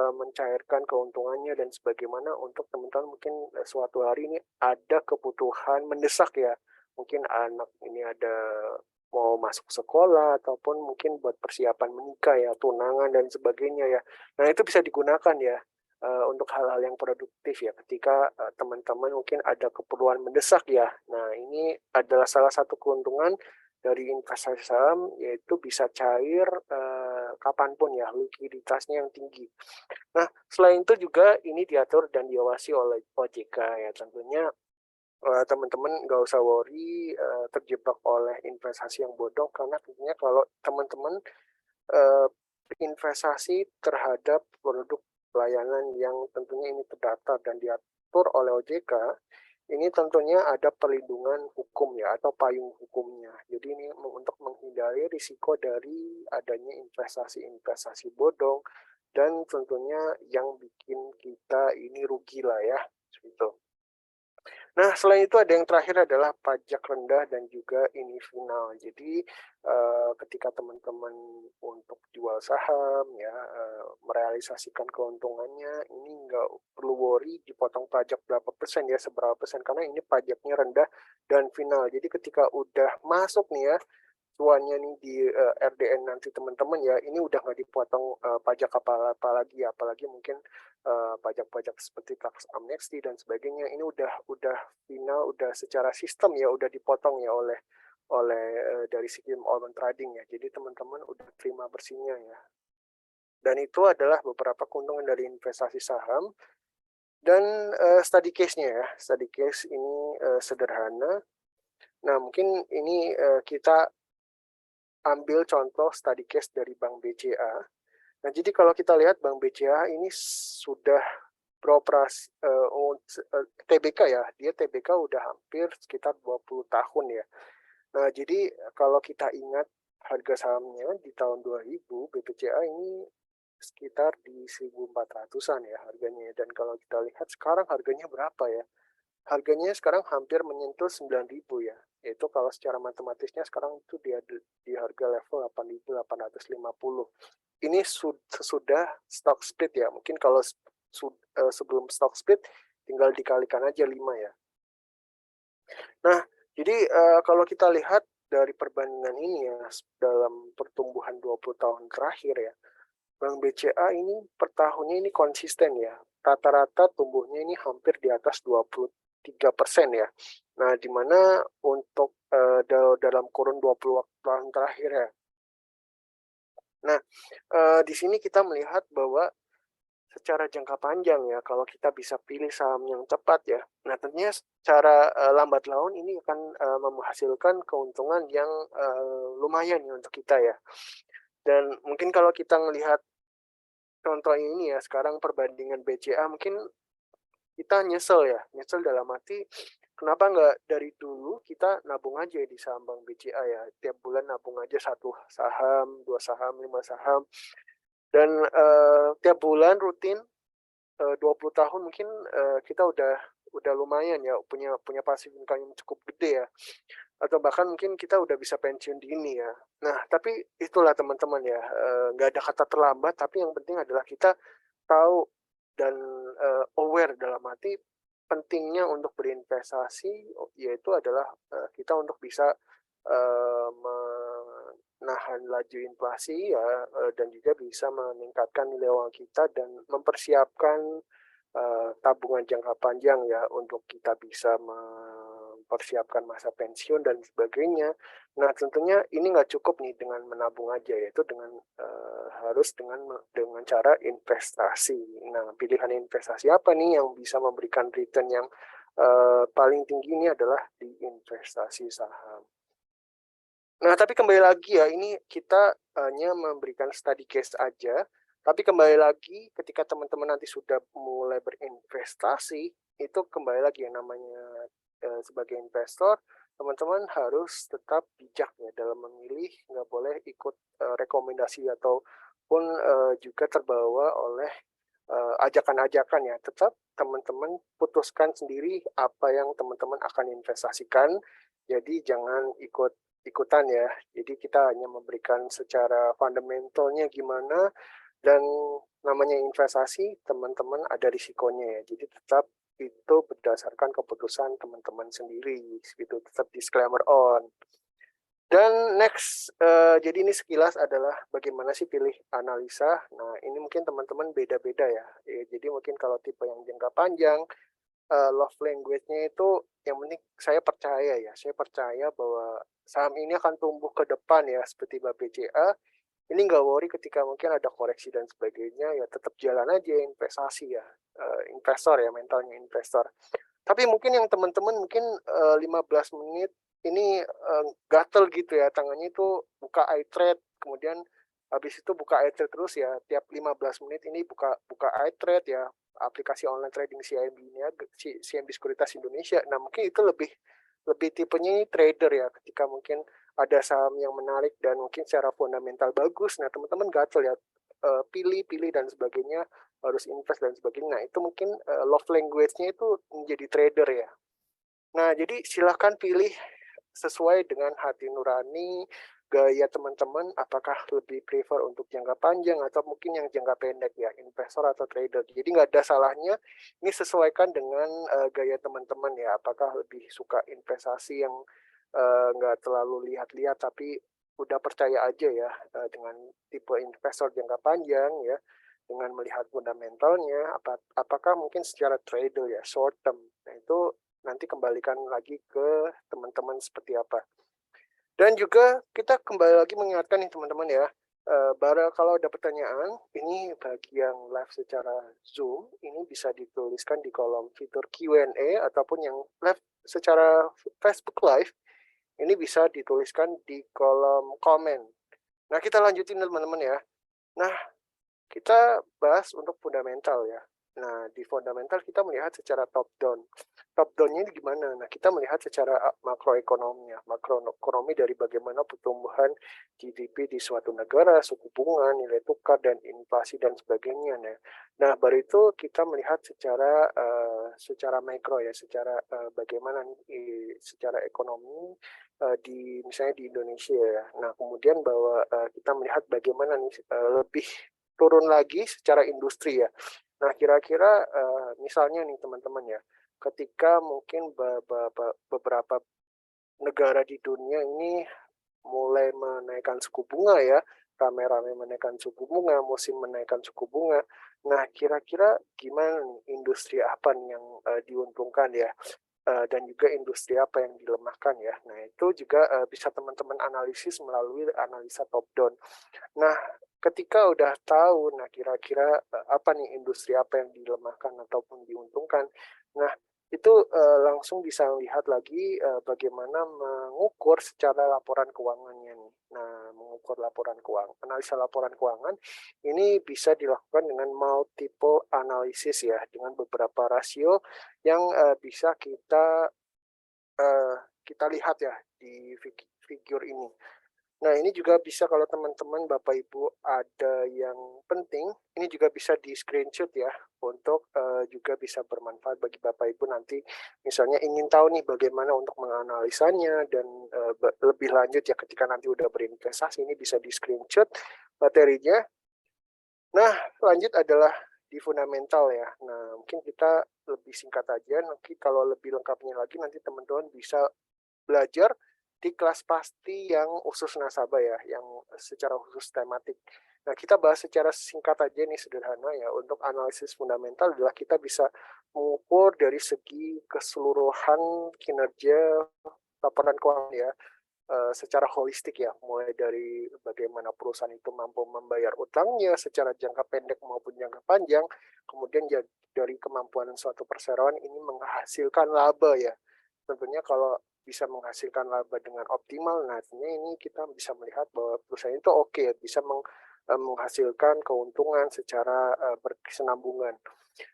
Speaker 2: mencairkan keuntungannya dan sebagaimana untuk teman-teman mungkin suatu hari ini ada kebutuhan mendesak ya. Mungkin anak ini ada mau masuk sekolah ataupun mungkin buat persiapan menikah ya, tunangan dan sebagainya ya. Nah, itu bisa digunakan ya untuk hal-hal yang produktif ya ketika teman-teman mungkin ada keperluan mendesak ya. Nah, ini adalah salah satu keuntungan dari investasi saham yaitu bisa cair kapanpun ya, likuiditasnya yang tinggi. Nah, selain itu juga ini diatur dan diawasi oleh OJK ya, tentunya teman-teman nggak usah worry terjebak oleh investasi yang bodong karena tentunya kalau teman-teman uh, investasi terhadap produk pelayanan yang tentunya ini terdaftar dan diatur oleh OJK, ini tentunya ada perlindungan hukum ya atau payung hukumnya. Jadi ini untuk menghindari risiko dari adanya investasi-investasi bodong dan tentunya yang bikin kita ini rugi lah ya, gitu. Nah, selain itu ada yang terakhir adalah pajak rendah dan juga ini final. Jadi ketika teman-teman untuk jual saham ya merealisasikan keuntungannya, ini nggak perlu worry dipotong pajak berapa persen ya, seberapa persen karena ini pajaknya rendah dan final. Jadi ketika udah masuk nih ya cuannya nih di RDN nanti teman-teman ya, ini udah nggak dipotong pajak apa lagi ya, apalagi mungkin pajak-pajak seperti tax amnesty dan sebagainya ini udah final, udah secara sistem ya udah dipotong ya oleh dari sistem organ trading ya. Jadi teman-teman udah terima bersihnya ya. Dan itu adalah beberapa keuntungan dari investasi saham dan study case-nya ya. Study case ini sederhana. Nah, mungkin ini kita ambil contoh study case dari Bank BCA. Nah, jadi kalau kita lihat Bank BCA ini sudah beroperasi TBK ya, dia TBK udah hampir sekitar 20 tahun ya. Nah, jadi kalau kita ingat harga sahamnya di tahun 2000, BBCA ini sekitar di 1.400-an ya harganya. Dan kalau kita lihat sekarang harganya berapa ya? Harganya sekarang hampir menyentuh 9.000 ya. Yaitu kalau secara matematisnya sekarang itu dia di harga level 8.850. Ini sesudah stock split ya. Mungkin kalau sebelum stock split tinggal dikalikan aja 5 ya. Nah, jadi kalau kita lihat dari perbandingan ini ya dalam pertumbuhan 20 tahun terakhir ya, Bank BCA ini per tahunnya ini konsisten ya. Rata-rata tumbuhnya ini hampir di atas 23% ya. Nah, di mana untuk dalam kurun 20 tahun terakhir ya. Nah, di sini kita melihat bahwa secara jangka panjang ya, kalau kita bisa pilih saham yang tepat ya, nah tentunya secara lambat laun ini akan menghasilkan keuntungan yang lumayan ya untuk kita ya. Dan mungkin kalau kita melihat contoh ini ya, sekarang perbandingan BCA mungkin kita nyesel ya, nyesel dalam arti kenapa nggak dari dulu kita nabung aja di saham Bank BCA ya, tiap bulan nabung aja 1 saham, 2 saham, 5 saham, dan tiap bulan rutin 20 tahun mungkin kita udah lumayan ya, punya punya passive income yang cukup gede ya, atau bahkan mungkin kita udah bisa pensiun dini ya. Nah, tapi itulah teman-teman ya, nggak ada kata terlambat, tapi yang penting adalah kita tahu dan aware dalam arti pentingnya untuk berinvestasi, yaitu adalah kita untuk bisa menahan laju inflasi ya, dan juga bisa meningkatkan nilai uang kita dan mempersiapkan tabungan jangka panjang ya, untuk kita bisa mempersiapkan masa pensiun dan sebagainya. Nah, tentunya ini nggak cukup nih dengan menabung aja, yaitu dengan harus dengan cara investasi. Nah, pilihan investasi apa nih yang bisa memberikan return yang paling tinggi ini adalah di investasi saham. Nah, tapi kembali lagi ya, ini kita hanya memberikan study case aja, tapi kembali lagi ketika teman-teman nanti sudah mulai berinvestasi, itu kembali lagi yang namanya sebagai investor, teman-teman harus tetap bijak ya dalam memilih, nggak boleh ikut rekomendasi ataupun juga terbawa oleh ajakan-ajakan ya. Tetap teman-teman putuskan sendiri apa yang teman-teman akan investasikan, jadi jangan ikutan ya. Jadi kita hanya memberikan secara fundamentalnya gimana, dan namanya investasi teman-teman ada risikonya ya. Jadi tetap itu berdasarkan keputusan teman-teman sendiri, gitu. Tetap disclaimer on. Dan next, jadi ini sekilas adalah bagaimana sih pilih analisa. Nah, ini mungkin teman-teman beda-beda ya. Jadi mungkin kalau tipe yang jangka panjang, love language-nya itu yang penting saya percaya ya. Saya percaya bahwa saham ini akan tumbuh ke depan ya, seperti BCA. Ini nggak worry ketika mungkin ada koreksi dan sebagainya, ya tetap jalan aja investasi ya. Investor ya, mentalnya investor. Tapi mungkin yang teman-teman mungkin 15 menit ini gatel gitu ya, tangannya itu buka iTrade, kemudian habis itu buka iTrade terus ya, tiap 15 menit ini buka iTrade ya, aplikasi online trading CIMB ini ya, CIMB Sekuritas Indonesia. Nah, mungkin itu lebih tipenya ini trader ya, ketika mungkin ada saham yang menarik dan mungkin secara fundamental bagus, nah teman-teman gatel ya, pilih dan sebagainya, harus invest dan sebagainya. Nah, itu mungkin love language-nya itu menjadi trader ya. Nah, jadi silahkan pilih sesuai dengan hati nurani, gaya teman-teman, apakah lebih prefer untuk jangka panjang atau mungkin yang jangka pendek ya, investor atau trader. Jadi nggak ada salahnya, ini sesuaikan dengan gaya teman-teman ya, apakah lebih suka investasi yang nggak terlalu lihat-lihat, tapi udah percaya aja ya dengan tipe investor jangka panjang ya, dengan melihat fundamentalnya, apakah mungkin secara trader ya, short term. Nah, itu nanti kembalikan lagi ke teman-teman seperti apa. Dan juga kita kembali lagi mengingatkan nih teman-teman ya, kalau ada pertanyaan, ini bagi yang live secara Zoom, ini bisa dituliskan di kolom fitur Q&A, ataupun yang live secara Facebook Live, ini bisa dituliskan di kolom komen. Nah, kita lanjutin teman-teman ya. Nah, kita bahas untuk fundamental ya. Nah, di fundamental kita melihat secara top down. Top down-nya ini gimana? Nah, kita melihat secara makroekonomi ya. Makroekonomi dari bagaimana pertumbuhan GDP di suatu negara, suku bunga, nilai tukar, dan inflasi, dan sebagainya. Nah, baru itu kita melihat secara makro ya, secara bagaimana secara ekonomi misalnya di Indonesia ya. Nah, kemudian bahwa kita melihat bagaimana nih lebih turun lagi secara industri ya. Nah, kira-kira misalnya nih teman-teman ya, ketika mungkin beberapa negara di dunia ini mulai menaikkan suku bunga ya, rame-rame menaikkan suku bunga, musim menaikkan suku bunga. Nah, kira-kira gimana nih, industri apa nih yang diuntungkan ya? dan juga industri apa yang dilemahkan ya. Nah, itu juga bisa teman-teman analisis melalui analisa top down. Nah, ketika udah tahu, nah kira-kira apa nih industri apa yang dilemahkan ataupun diuntungkan. Nah, itu langsung bisa lihat lagi bagaimana mengukur secara laporan keuangannya nih. Nah, mengukur laporan keuangan, analisa laporan keuangan ini bisa dilakukan dengan multiple analysis ya, dengan beberapa rasio yang bisa kita lihat ya di figur ini. Nah, ini juga bisa kalau teman-teman Bapak Ibu ada yang penting, ini juga bisa di screenshot ya, untuk juga bisa bermanfaat bagi Bapak Ibu nanti misalnya ingin tahu nih bagaimana untuk menganalisanya dan lebih lanjut ya ketika nanti udah berinvestasi, ini bisa di screenshot materinya. Nah, lanjut adalah di fundamental ya. Nah, mungkin kita lebih singkat aja, nanti kalau lebih lengkapnya lagi nanti teman-teman bisa belajar di kelas pasti yang khusus nasabah ya, yang secara khusus tematik. Nah, kita bahas secara singkat aja nih, sederhana ya. Untuk analisis fundamental adalah kita bisa mengukur dari segi keseluruhan kinerja laporan keuangan ya, secara holistik ya, mulai dari bagaimana perusahaan itu mampu membayar utangnya secara jangka pendek maupun jangka panjang, kemudian dari kemampuan suatu perseroan ini menghasilkan laba ya. Tentunya kalau bisa menghasilkan laba dengan optimal, nah artinya ini kita bisa melihat bahwa perusahaan itu oke, bisa menghasilkan keuntungan secara berkesinambungan.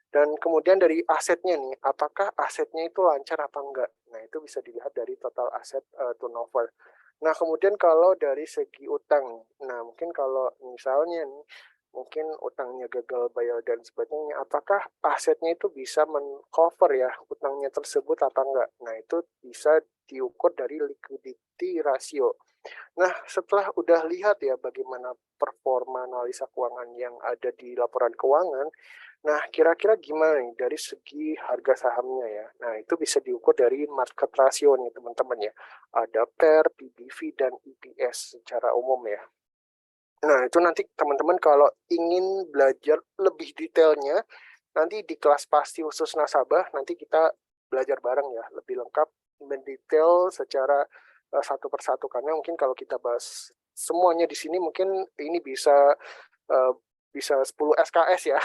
Speaker 2: Dan kemudian dari asetnya nih, apakah asetnya itu lancar apa enggak? Nah, itu bisa dilihat dari total aset turnover. Nah, kemudian kalau dari segi utang, nah mungkin kalau misalnya nih, mungkin utangnya gagal bayar dan sebagainya, apakah asetnya itu bisa men-cover ya utangnya tersebut apa enggak? Nah, itu bisa diukur dari liquidity ratio. Nah, setelah udah lihat ya bagaimana performa analisa keuangan yang ada di laporan keuangan, nah kira-kira gimana nih dari segi harga sahamnya ya? Nah, itu bisa diukur dari market ratio nih teman-teman ya. Ada PER, PBV, dan EPS secara umum ya. Nah, itu nanti teman-teman kalau ingin belajar lebih detailnya, nanti di kelas pasti khusus nasabah, nanti kita belajar bareng ya, lebih lengkap, mendetail secara satu persatu. Karena mungkin kalau kita bahas semuanya di sini, mungkin ini uh, bisa 10 SKS ya,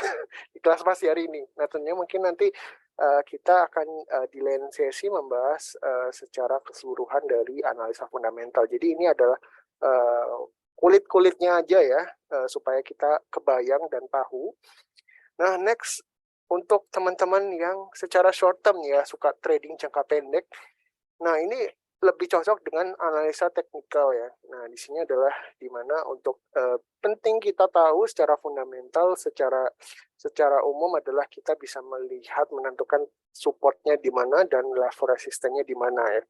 Speaker 2: di kelas pasti hari ini. Nah, tentunya mungkin nanti kita akan di lain sesi membahas secara keseluruhan dari analisa fundamental. Jadi ini adalah kulit-kulitnya aja ya, supaya kita kebayang dan tahu. Nah, next, untuk teman-teman yang secara short term ya, suka trading jangka pendek, nah ini lebih cocok dengan analisa teknikal ya. Nah, di sini adalah di mana untuk penting kita tahu secara fundamental, secara umum adalah kita bisa melihat, menentukan supportnya di mana dan level resistennya di mana ya.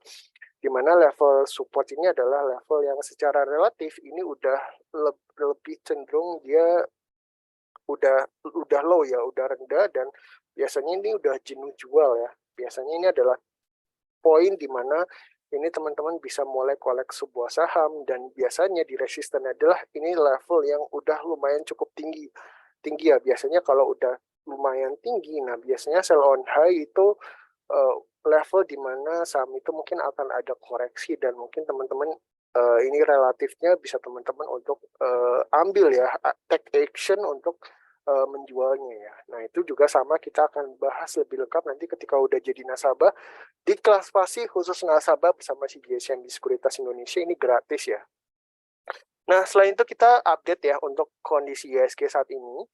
Speaker 2: Di mana level support ini adalah level yang secara relatif ini udah lebih cenderung dia udah low ya, udah rendah, dan biasanya ini udah jenuh jual ya. Biasanya ini adalah poin di mana ini teman-teman bisa mulai kolek sebuah saham, dan biasanya di resisten adalah ini level yang udah lumayan cukup tinggi ya. Biasanya kalau udah lumayan tinggi, nah biasanya sell on high itu level di mana saham itu mungkin akan ada koreksi, dan mungkin teman-teman ini relatifnya bisa teman-teman untuk ambil ya, take action untuk menjualnya ya. Nah, itu juga sama, kita akan bahas lebih lengkap nanti ketika udah jadi nasabah di kelas pasti khusus nasabah bersama CGSMB Sekuritas Indonesia, ini gratis ya. Nah, selain itu kita update ya untuk kondisi IHSG saat ini.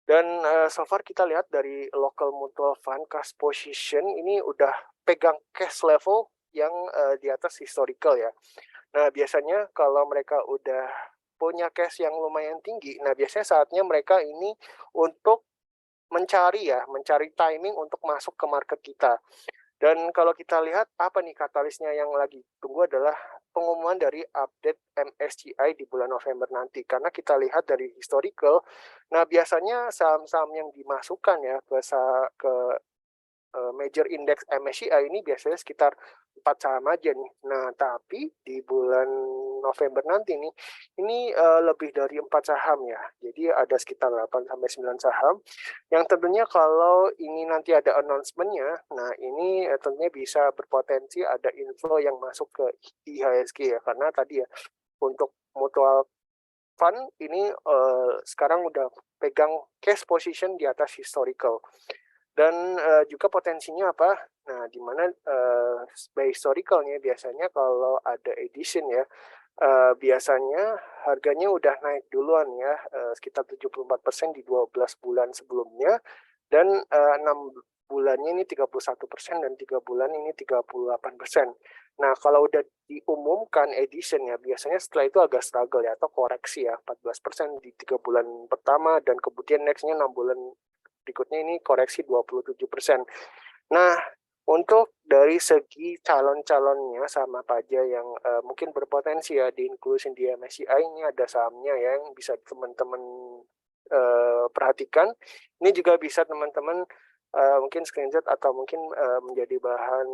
Speaker 2: Dan so far kita lihat dari local mutual fund cash position ini udah pegang cash level yang di atas historical ya. Nah, biasanya kalau mereka udah punya cash yang lumayan tinggi, nah biasanya saatnya mereka ini untuk mencari timing untuk masuk ke market kita. Dan kalau kita lihat apa nih katalisnya yang lagi tunggu adalah pengumuman dari update MSCI di bulan November nanti. Karena kita lihat dari historical, nah biasanya saham-saham yang dimasukkan ya ke major index MSCI ini biasanya sekitar 4 saham aja nih. Nah, tapi di bulan November nanti nih, ini lebih dari 4 saham ya. Jadi ada sekitar 8-9 saham. Yang tentunya kalau ini nanti ada announcement-nya, nah ini tentunya bisa berpotensi ada inflow yang masuk ke IHSG ya. Karena tadi ya, untuk mutual fund ini sekarang udah pegang cash position di atas historical. Dan juga potensinya apa? Nah, di mana by historicalnya biasanya kalau ada edition ya, biasanya harganya udah naik duluan ya, sekitar 74% di 12 bulan sebelumnya, dan 6 bulannya ini 31% dan 3 bulan ini 38%. Nah, kalau udah diumumkan edition ya, biasanya setelah itu agak struggle ya, atau koreksi ya, 14% di 3 bulan pertama, dan kemudian nextnya 6 bulan berikutnya ini koreksi 27%. Nah, untuk dari segi calon-calonnya sama apa aja yang mungkin berpotensi ya diinklusin di MSCI, ini ada sahamnya ya yang bisa teman-teman perhatikan. Ini juga bisa teman-teman mungkin screenshot atau mungkin menjadi bahan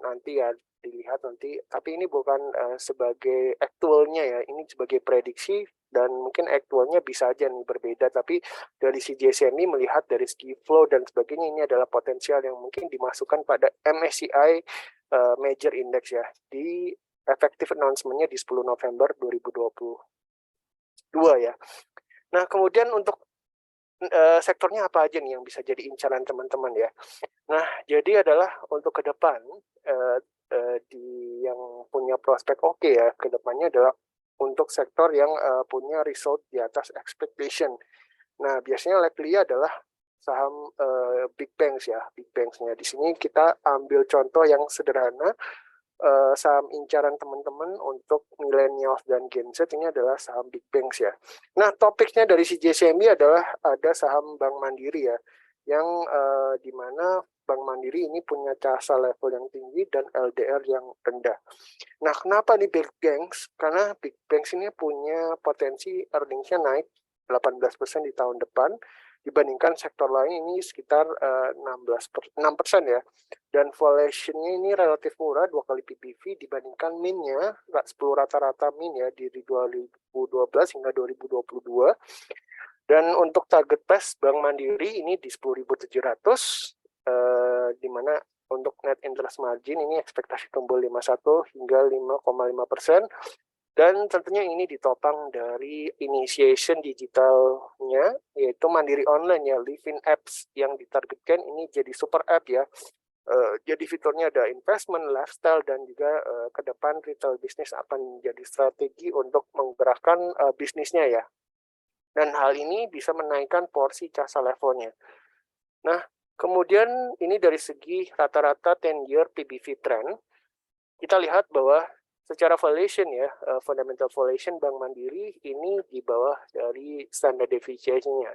Speaker 2: nanti ya dilihat nanti. Tapi ini bukan sebagai actualnya ya, ini sebagai prediksi dan mungkin actualnya bisa aja nih berbeda. Tapi dari si JSMI melihat dari segi flow dan sebagainya, ini adalah potensial yang mungkin dimasukkan pada MSCI Major Index ya, di effective announcement-nya di 10 November 2022 ya. Nah, kemudian untuk sektornya apa aja nih yang bisa jadi incaran teman-teman ya. Nah, jadi adalah untuk ke depan di yang punya prospek oke ya, ke depannya adalah untuk sektor yang punya result di atas expectation. Nah, biasanya likely adalah saham big banks ya, big banks-nya. Di sini kita ambil contoh yang sederhana, saham incaran teman-teman untuk millennials dan Gen Z ini adalah saham big banks ya. Nah, topiknya dari si JCMI adalah ada saham Bank Mandiri ya, yang di mana Bank Mandiri ini punya CASA level yang tinggi dan LDR yang rendah. Nah, kenapa di big banks? Karena big banks ini punya potensi earnings-nya naik 18% di tahun depan, dibandingkan sektor lain ini sekitar 6% ya. Dan valuation-nya ini relatif murah, 2 kali PBV dibandingkan min-nya 10 rata-rata min ya dari 2012 hingga 2022. Dan untuk target price Bank Mandiri ini di 10.700, di mana untuk net interest margin ini ekspektasi tumbuh 51 hingga 5,5%. Dan tentunya ini ditopang dari initiation digitalnya, yaitu Mandiri Online ya, Livin Apps yang ditargetkan ini jadi super app ya. Jadi fiturnya ada investment, lifestyle, dan juga ke depan retail bisnis akan menjadi strategi untuk menggerakkan bisnisnya ya. Dan hal ini bisa menaikkan porsi CASA levelnya. Nah, kemudian ini dari segi rata-rata 10-year PBV trend, kita lihat bahwa secara valuation ya, fundamental valuation Bank Mandiri ini di bawah dari standard deviation-nya.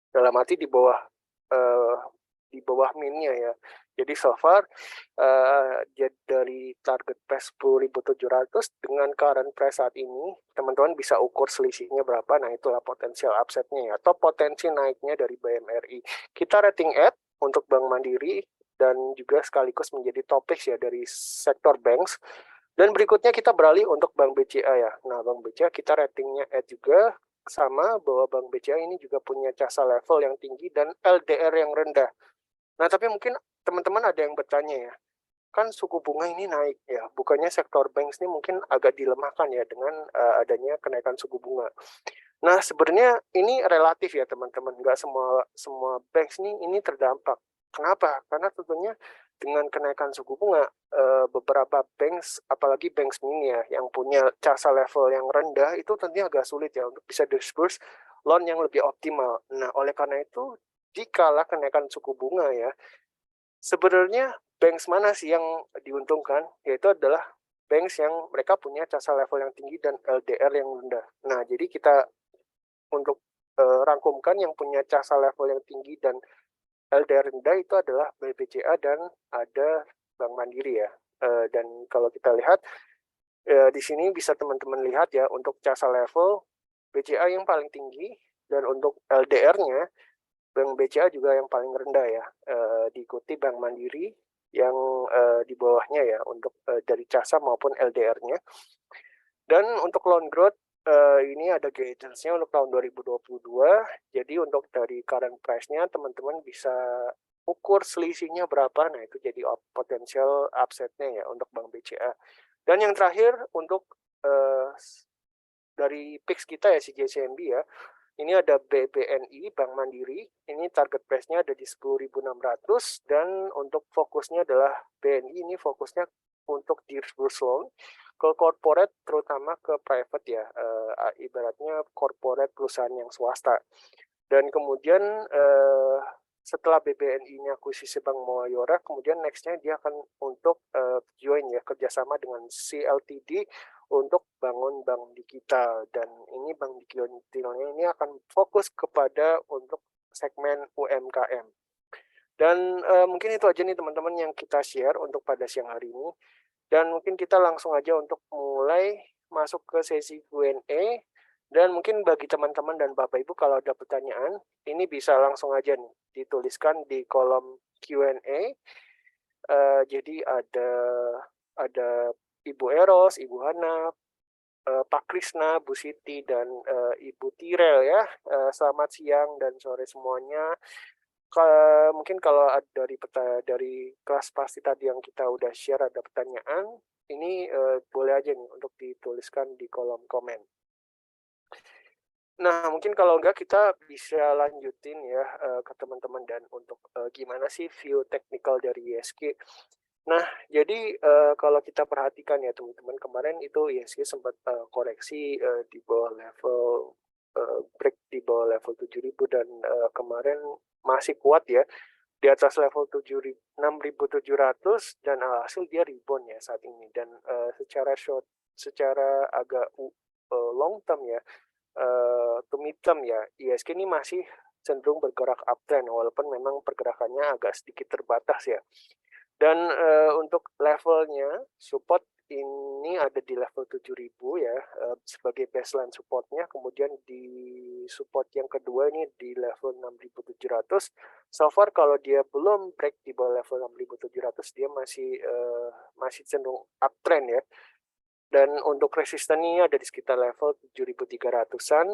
Speaker 2: Dalam arti di bawah min-nya ya. Jadi so far dari target price 10.700 dengan current price saat ini, teman-teman bisa ukur selisihnya berapa. Nah, itulah potensial upside-nya ya, atau potensi naiknya dari BMRI. Kita rating add untuk Bank Mandiri dan juga sekaligus menjadi topik ya dari sektor banks. Dan berikutnya kita beralih untuk Bank BCA ya. Nah, Bank BCA kita ratingnya add juga, sama bahwa Bank BCA ini juga punya CASA level yang tinggi dan LDR yang rendah. Nah, tapi mungkin teman-teman ada yang bertanya ya, kan suku bunga ini naik ya, bukannya sektor banks ini mungkin agak dilemahkan ya dengan adanya kenaikan suku bunga. Nah, sebenarnya ini relatif ya teman-teman, nggak semua banks ini terdampak. Kenapa? Karena tentunya dengan kenaikan suku bunga, beberapa banks, apalagi banks mini ya, yang punya CASA level yang rendah, itu tentunya agak sulit ya untuk bisa disburse loan yang lebih optimal. Nah, oleh karena itu, dikala kenaikan suku bunga ya, sebenarnya banks mana sih yang diuntungkan? Yaitu adalah banks yang mereka punya CASA level yang tinggi dan LDR yang rendah. Nah, jadi kita untuk rangkumkan yang punya CASA level yang tinggi dan LDR rendah itu adalah BBCA dan ada Bank Mandiri ya. Dan kalau kita lihat di sini bisa teman-teman lihat ya, untuk CASA level BCA yang paling tinggi dan untuk LDR-nya Bank BCA juga yang paling rendah ya, diikuti Bank Mandiri yang di bawahnya ya untuk dari CASA maupun LDR-nya. Dan untuk loan growth ini ada guidance-nya untuk tahun 2022. Jadi untuk dari current price-nya teman-teman bisa ukur selisihnya berapa. Nah, itu jadi potential upside-nya ya untuk Bank BCA. Dan yang terakhir untuk dari PIX kita ya CJCMB ya. Ini ada BBNI Bank Mandiri. Ini target price-nya ada di 10.600 dan untuk fokusnya adalah BNI ini fokusnya untuk disburse loan ke corporate terutama ke private ya, ibaratnya corporate perusahaan yang swasta. Dan kemudian setelah BBNI ini akuisisi Bank Mayora, kemudian next-nya dia akan untuk join ya kerjasama dengan CLTD untuk bangun bank digital. Dan ini bank digitalnya ini akan fokus kepada untuk segmen UMKM. Dan mungkin itu aja nih teman-teman yang kita share untuk pada siang hari ini. Dan mungkin kita langsung aja untuk mulai masuk ke sesi Q&A. Dan mungkin bagi teman-teman dan Bapak Ibu kalau ada pertanyaan, ini bisa langsung aja nih dituliskan di kolom Q&A. Jadi ada Ibu Eros, Ibu Hana, Pak Krisna, Bu Siti, dan Ibu Tirel ya. Selamat siang dan sore semuanya. Mungkin kalau dari kelas pasti tadi yang kita udah share ada pertanyaan, ini boleh aja nih untuk dituliskan di kolom komen. Nah, mungkin kalau enggak kita bisa lanjutin ya ke teman-teman dan untuk gimana sih view technical dari ISG. Nah, jadi kalau kita perhatikan ya teman-teman, kemarin itu ISG sempat koreksi di bawah level break di bawah level 7.000 dan kemarin masih kuat ya di atas level 6.700 dan hasil dia rebound ya saat ini. Dan secara agak long term ya, to mid term ya, ISG ini masih cenderung bergerak uptrend walaupun memang pergerakannya agak sedikit terbatas ya. Dan untuk levelnya support ini ada di level 7.000 ya sebagai baseline supportnya, kemudian di support yang kedua ini di level 6.700. So far kalau dia belum break di bawah level 6.700 dia masih cenderung uptrend ya. Dan untuk resistennya ada di sekitar level 7.300-an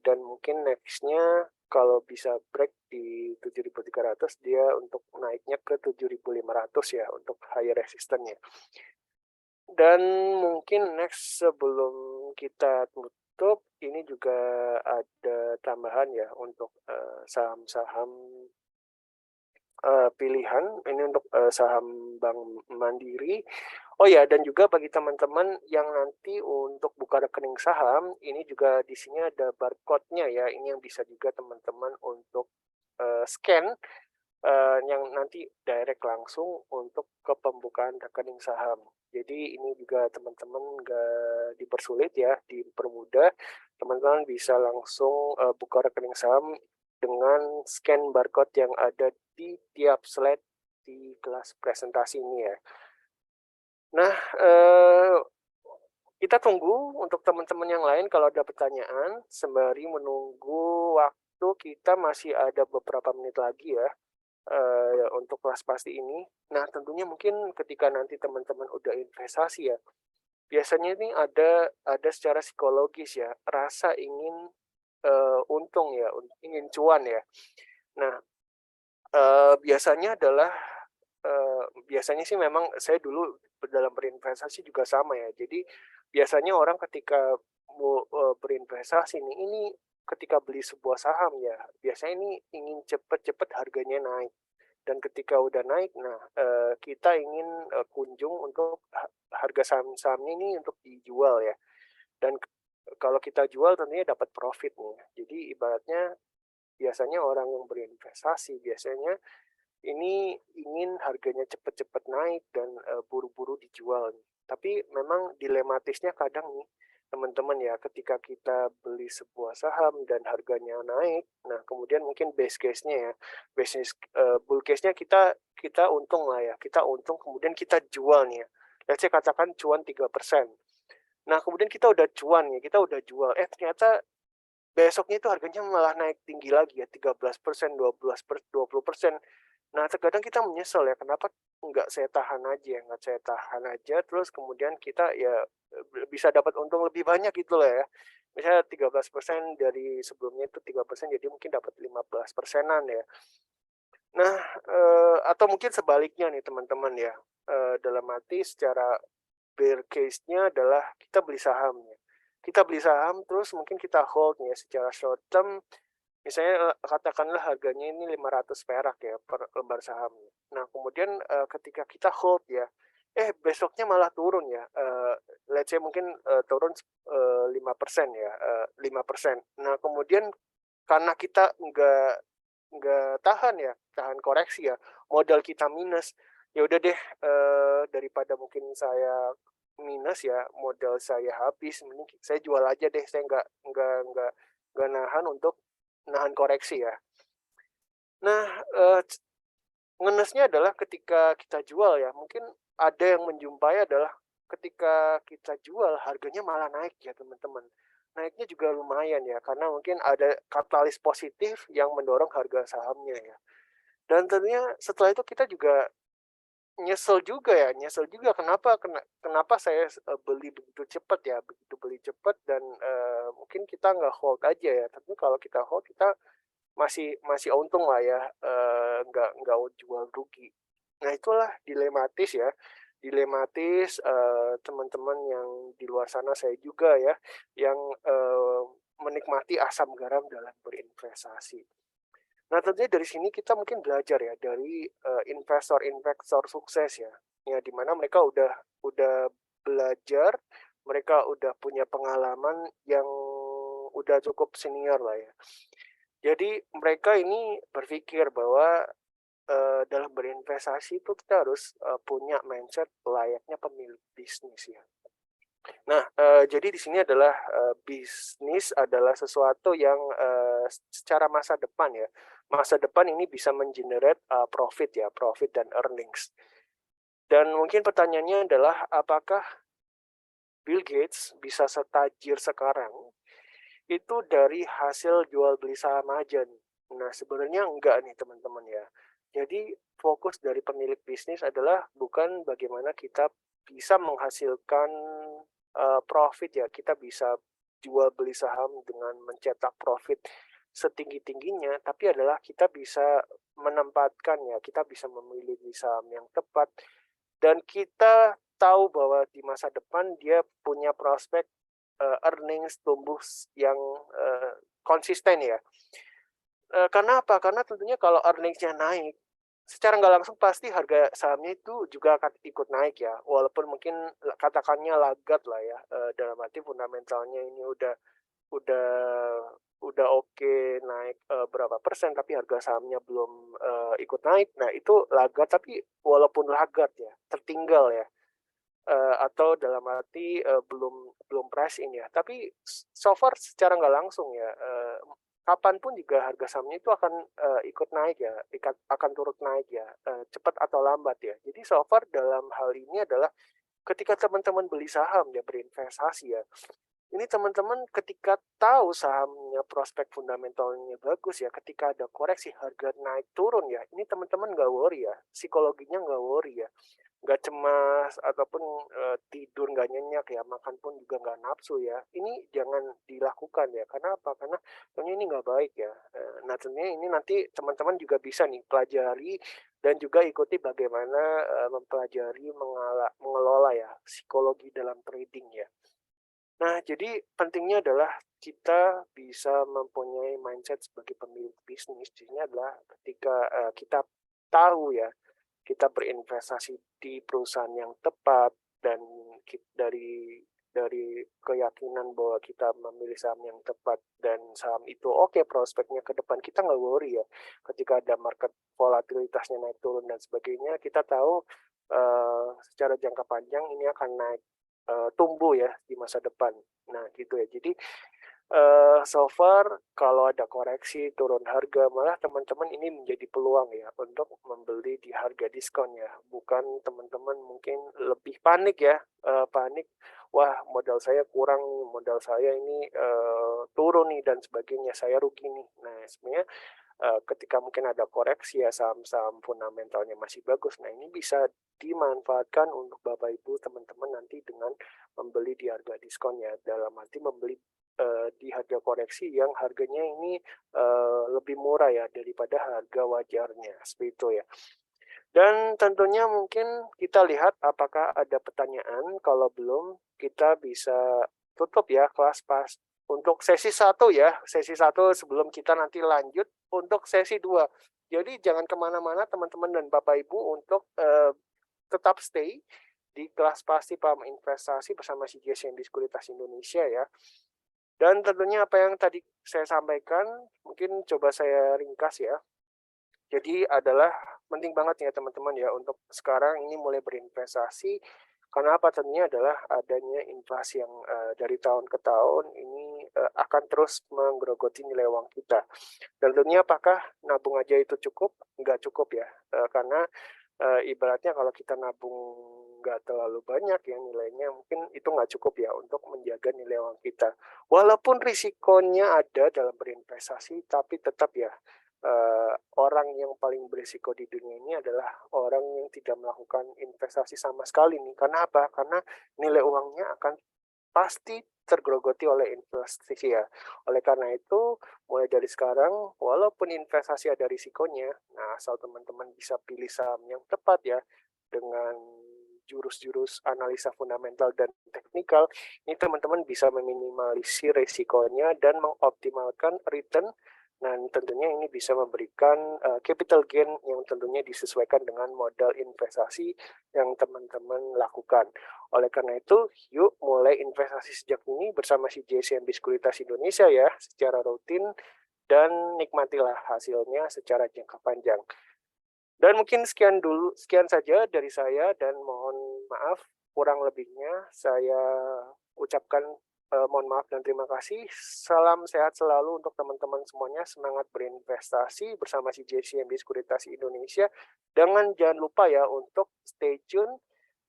Speaker 2: dan mungkin next-nya kalau bisa break di 7.300 dia untuk naiknya ke 7.500 ya untuk higher resistance-nya. Dan mungkin next sebelum kita tutup ini juga ada tambahan ya untuk saham-saham pilihan ini untuk saham Bank Mandiri. Oh ya, dan juga bagi teman-teman yang nanti untuk buka rekening saham, ini juga di sini ada barcode-nya ya. Ini yang bisa juga teman-teman untuk scan yang nanti direct langsung untuk ke pembukaan rekening saham. Jadi ini juga teman-teman nggak dipersulit ya, dipermudah. Teman-teman bisa langsung buka rekening saham dengan scan barcode yang ada di tiap slide di kelas presentasi ini ya. Nah, kita tunggu untuk teman-teman yang lain kalau ada pertanyaan, sembari menunggu waktu kita masih ada beberapa menit lagi ya untuk kelas pasti ini. Nah, tentunya mungkin ketika nanti teman-teman udah investasi ya, biasanya ini ada secara psikologis ya, rasa ingin untung ya, ingin cuan ya. Nah, biasanya sih memang saya dulu dalam berinvestasi juga sama ya. Jadi biasanya orang ketika mau berinvestasi ini ketika beli sebuah saham ya, biasanya ini ingin cepet-cepet harganya naik. Dan ketika udah naik, nah kita ingin kunjung untuk harga saham ini untuk dijual ya. Dan kalau kita jual tentunya dapat profit nih. Jadi ibaratnya biasanya orang yang berinvestasi biasanya ini ingin harganya cepat-cepat naik dan buru-buru dijual. Tapi memang dilematisnya kadang nih teman-teman ya, ketika kita beli sebuah saham dan harganya naik, nah kemudian mungkin base case-nya ya, bull case-nya kita untung lah ya, kita untung kemudian kita jual nih ya. Let's say katakan cuan 3%. Nah kemudian kita udah cuan ya, kita udah jual, ternyata besoknya itu harganya malah naik tinggi lagi ya, 13%, 20%. Nah, terkadang kita menyesal ya, kenapa nggak saya tahan aja, nggak saya tahan aja, terus kemudian kita ya bisa dapat untung lebih banyak gitu lah ya. Misalnya 13% dari sebelumnya itu 3%, jadi mungkin dapat 15%-an ya. Nah, atau mungkin sebaliknya nih teman-teman ya, dalam arti secara bear case-nya adalah kita beli saham ya. Kita beli saham terus mungkin kita hold ya secara short term, misalnya, katakanlah harganya ini 500 perak ya per lembar saham. Nah kemudian, ketika kita hold ya, besoknya malah turun ya, let's say mungkin, turun, 5% ya, 5%. Nah kemudian karena kita nggak tahan ya, tahan koreksi ya, modal kita minus, ya udah deh, daripada mungkin saya minus ya, modal saya habis, mending saya jual aja deh, saya nggak nahan untuk nahan koreksi ya. Nah, ngenesnya adalah ketika kita jual ya, mungkin ada yang menjumpai adalah ketika kita jual harganya malah naik ya teman-teman. Naiknya juga lumayan ya, karena mungkin ada katalis positif yang mendorong harga sahamnya ya. Dan tentunya setelah itu kita juga nyesel juga kenapa saya beli begitu cepat ya, begitu beli cepat dan, mungkin kita nggak hold aja ya. Tapi kalau kita hold kita masih masih untung lah ya, nggak jual rugi. Nah itulah dilematis ya, dilematis, teman-teman yang di luar sana, saya juga ya, yang, menikmati asam garam dalam berinvestasi. Nah tentunya dari sini kita mungkin belajar ya dari, investor-investor sukses ya, ya di mana mereka udah belajar, mereka udah punya pengalaman yang udah cukup senior lah ya. Jadi mereka ini berpikir bahwa, dalam berinvestasi itu kita harus, punya mindset layaknya pemilik bisnis ya. Nah, jadi di sini adalah, bisnis adalah sesuatu yang, secara masa depan ya, masa depan ini bisa men-generate, profit ya, profit dan earnings. Dan mungkin pertanyaannya adalah apakah Bill Gates bisa setajir sekarang itu dari hasil jual beli saham aja nih? Nah, sebenarnya enggak nih teman-teman ya. Jadi fokus dari pemilik bisnis adalah bukan bagaimana kita bisa menghasilkan, profit ya, kita bisa jual beli saham dengan mencetak profit setinggi-tingginya, tapi adalah kita bisa menempatkan ya, kita bisa memilih saham yang tepat dan kita tahu bahwa di masa depan dia punya prospek, earnings tumbuh yang, konsisten ya. Karena apa? Karena tentunya kalau earnings-nya naik, secara nggak langsung pasti harga sahamnya itu juga akan ikut naik ya, walaupun mungkin katakannya laggard lah ya, dalam arti fundamentalnya ini udah udah oke naik, berapa persen, tapi harga sahamnya belum, ikut naik. Nah itu laggard, tapi walaupun laggard ya, tertinggal ya. Atau dalam arti, belum belum price in ya. Tapi so far secara nggak langsung ya, kapan pun juga harga sahamnya itu akan, ikut naik ya, akan turut naik ya, cepat atau lambat ya. Jadi so far dalam hal ini adalah ketika teman-teman beli saham ya, berinvestasi ya, ini teman-teman ketika tahu sahamnya prospek fundamentalnya bagus ya, ketika ada koreksi harga naik turun ya, ini teman-teman nggak worry ya, psikologinya nggak worry ya. Nggak cemas ataupun, tidur nggak nyenyak ya, makan pun juga nggak nafsu ya. Ini jangan dilakukan ya, karena apa? Karena tentunya ini nggak baik ya. Nah tentunya ini nanti teman-teman juga bisa nih pelajari dan juga ikuti bagaimana, mempelajari mengelola ya, psikologi dalam trading ya. Nah jadi pentingnya adalah kita bisa mempunyai mindset sebagai pemilik bisnis, di sini adalah ketika, kita tahu ya kita berinvestasi di perusahaan yang tepat dan dari keyakinan bahwa kita memilih saham yang tepat dan saham itu oke prospeknya ke depan, kita nggak worry ya. Ketika ada market volatilitasnya naik turun dan sebagainya, kita tahu, secara jangka panjang ini akan naik, tumbuh ya di masa depan. Nah gitu ya. Jadi So far kalau ada koreksi turun harga, malah teman-teman ini menjadi peluang ya untuk membeli di harga diskon ya. Bukan teman-teman mungkin lebih panik ya, panik, wah modal saya kurang, modal saya ini turun nih dan sebagainya, saya rugi nih. Nah sebenarnya ketika mungkin ada koreksi ya saham-saham fundamentalnya masih bagus, nah ini bisa dimanfaatkan untuk Bapak Ibu teman-teman nanti dengan membeli di harga diskon ya, dalam arti membeli di harga koreksi yang harganya ini lebih murah ya daripada harga wajarnya, seperti itu ya. Dan tentunya mungkin kita lihat apakah ada pertanyaan, kalau belum kita bisa tutup ya kelas pas untuk sesi 1 ya, sesi 1 sebelum kita nanti lanjut untuk sesi 2. Jadi jangan kemana-mana teman-teman dan Bapak Ibu untuk tetap stay di kelas pasti paham investasi bersama CGS Sekuritas Indonesia ya. Dan tentunya apa yang tadi saya sampaikan, mungkin coba saya ringkas ya. Jadi adalah penting banget ya teman-teman ya untuk sekarang ini mulai berinvestasi, karena apa? Tentunya adalah adanya inflasi yang dari tahun ke tahun ini akan terus menggerogoti nilai uang kita. Dan tentunya apakah nabung aja itu cukup? Nggak cukup ya, karena ibaratnya kalau kita nabung nggak terlalu banyak ya nilainya, mungkin itu nggak cukup ya untuk menjaga nilai uang kita. Walaupun risikonya ada dalam berinvestasi, tapi tetap ya orang yang paling berisiko di dunia ini adalah orang yang tidak melakukan investasi sama sekali nih. Karena apa? Karena nilai uangnya akan pasti tergerogoti oleh investasi ya. Oleh karena itu, mulai dari sekarang, walaupun investasi ada risikonya, nah asal teman-teman bisa pilih saham yang tepat ya, dengan jurus-jurus analisa fundamental dan teknikal, ini teman-teman bisa meminimalisir risikonya dan mengoptimalkan return. Nah, tentunya ini bisa memberikan capital gain yang tentunya disesuaikan dengan modal investasi yang teman-teman lakukan. Oleh karena itu, yuk mulai investasi sejak ini bersama si JCMB Sekuritas Indonesia ya, secara rutin, dan nikmatilah hasilnya secara jangka panjang. Dan mungkin sekian saja dari saya, dan mohon maaf kurang lebihnya saya ucapkan mohon maaf dan terima kasih. Salam sehat selalu untuk teman-teman semuanya. Semangat berinvestasi bersama si JCMB Sekuritas Indonesia. Jangan lupa ya untuk stay tune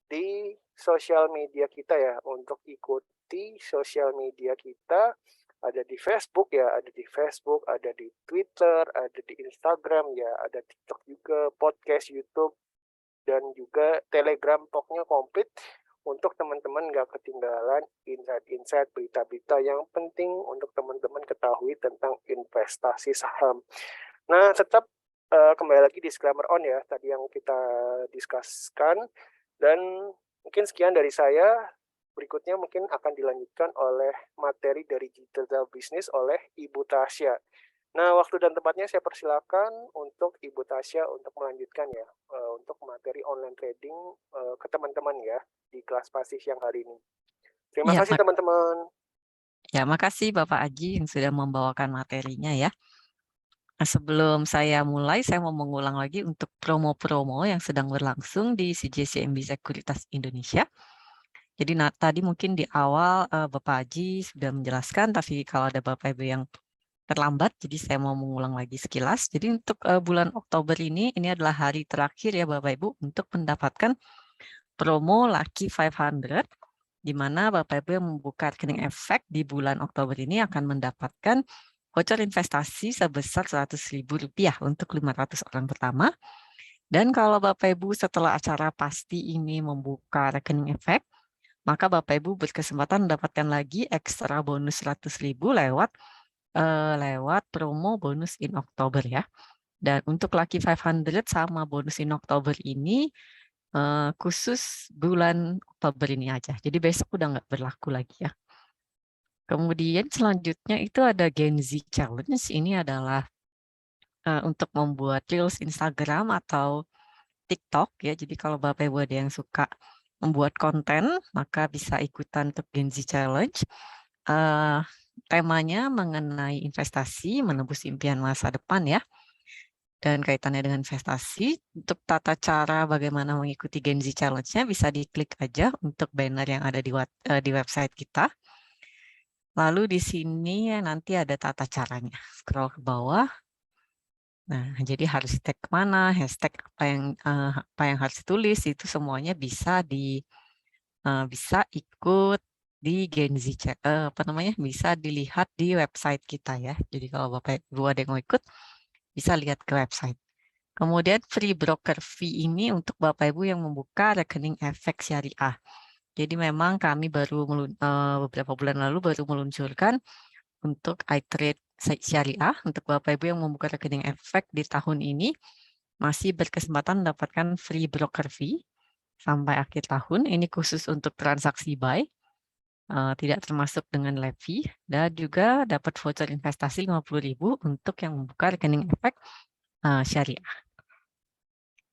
Speaker 2: di sosial media kita ya, untuk ikuti sosial media kita. Ada di Facebook ya, ada di Facebook, ada di Twitter, ada di Instagram ya, ada TikTok juga, podcast, YouTube, dan juga Telegram. Pokoknya komplit untuk teman-teman nggak ketinggalan insight-insight, berita-berita yang penting untuk teman-teman ketahui tentang investasi saham. Nah, tetap kembali lagi disclaimer on ya, tadi yang kita diskuskan. Dan mungkin sekian dari saya. Berikutnya mungkin akan dilanjutkan oleh materi dari digital business oleh Ibu Tasya. Nah, waktu dan tempatnya saya persilakan untuk Ibu Tasya untuk melanjutkan ya, untuk materi online trading ke teman-teman ya, di kelas pasti siang hari ini. Terima
Speaker 1: Ya,
Speaker 2: kasih teman-teman.
Speaker 1: ya, makasih Bapak Aji yang sudah membawakan materinya ya. Nah, sebelum saya mulai, saya mau mengulang lagi untuk promo-promo yang sedang berlangsung di CGS Sekuritas Indonesia. Jadi tadi mungkin di awal Bapak Haji sudah menjelaskan, tapi kalau ada Bapak Ibu yang terlambat, jadi saya mau mengulang lagi sekilas. Jadi untuk bulan Oktober ini adalah hari terakhir ya Bapak Ibu untuk mendapatkan promo Lucky 500, di mana Bapak Ibu yang membuka rekening efek di bulan Oktober ini akan mendapatkan voucher investasi sebesar Rp100.000 untuk 500 orang pertama. Dan kalau Bapak Ibu setelah acara pasti ini membuka rekening efek, maka Bapak Ibu berkesempatan mendapatkan lagi ekstra bonus 100.000 lewat promo bonus in Oktober ya. Dan untuk Lucky 500 sama bonus in Oktober ini khusus bulan Oktober ini aja. Jadi besok udah nggak berlaku lagi ya. Kemudian selanjutnya itu ada Gen Z Challenge. Ini adalah untuk membuat Reels Instagram atau TikTok ya. Jadi kalau Bapak Ibu ada yang suka membuat konten, maka bisa ikutan untuk Gen Z Challenge. Temanya mengenai investasi, menebus impian masa depan ya. Dan kaitannya dengan investasi, untuk tata cara bagaimana mengikuti Gen Z Challenge-nya bisa diklik aja untuk banner yang ada di website kita. Lalu di sini nanti ada tata caranya. Scroll ke bawah. Nah, jadi harus tag kemana, hashtag apa yang harus ditulis itu semuanya bisa bisa ikut di Gen Z apa namanya, bisa dilihat di website kita ya. Jadi kalau Bapak Ibu ada yang mau ikut, bisa lihat ke website. Kemudian free broker fee ini untuk Bapak Ibu yang membuka rekening efek syariah. Jadi memang kami baru beberapa bulan lalu baru meluncurkan untuk iTrade syariah untuk Bapak Ibu yang membuka rekening efek di tahun ini masih berkesempatan mendapatkan free broker fee sampai akhir tahun. Ini khusus untuk transaksi buy, tidak termasuk dengan levy, dan juga dapat voucher investasi 50.000 untuk yang membuka rekening efek syariah.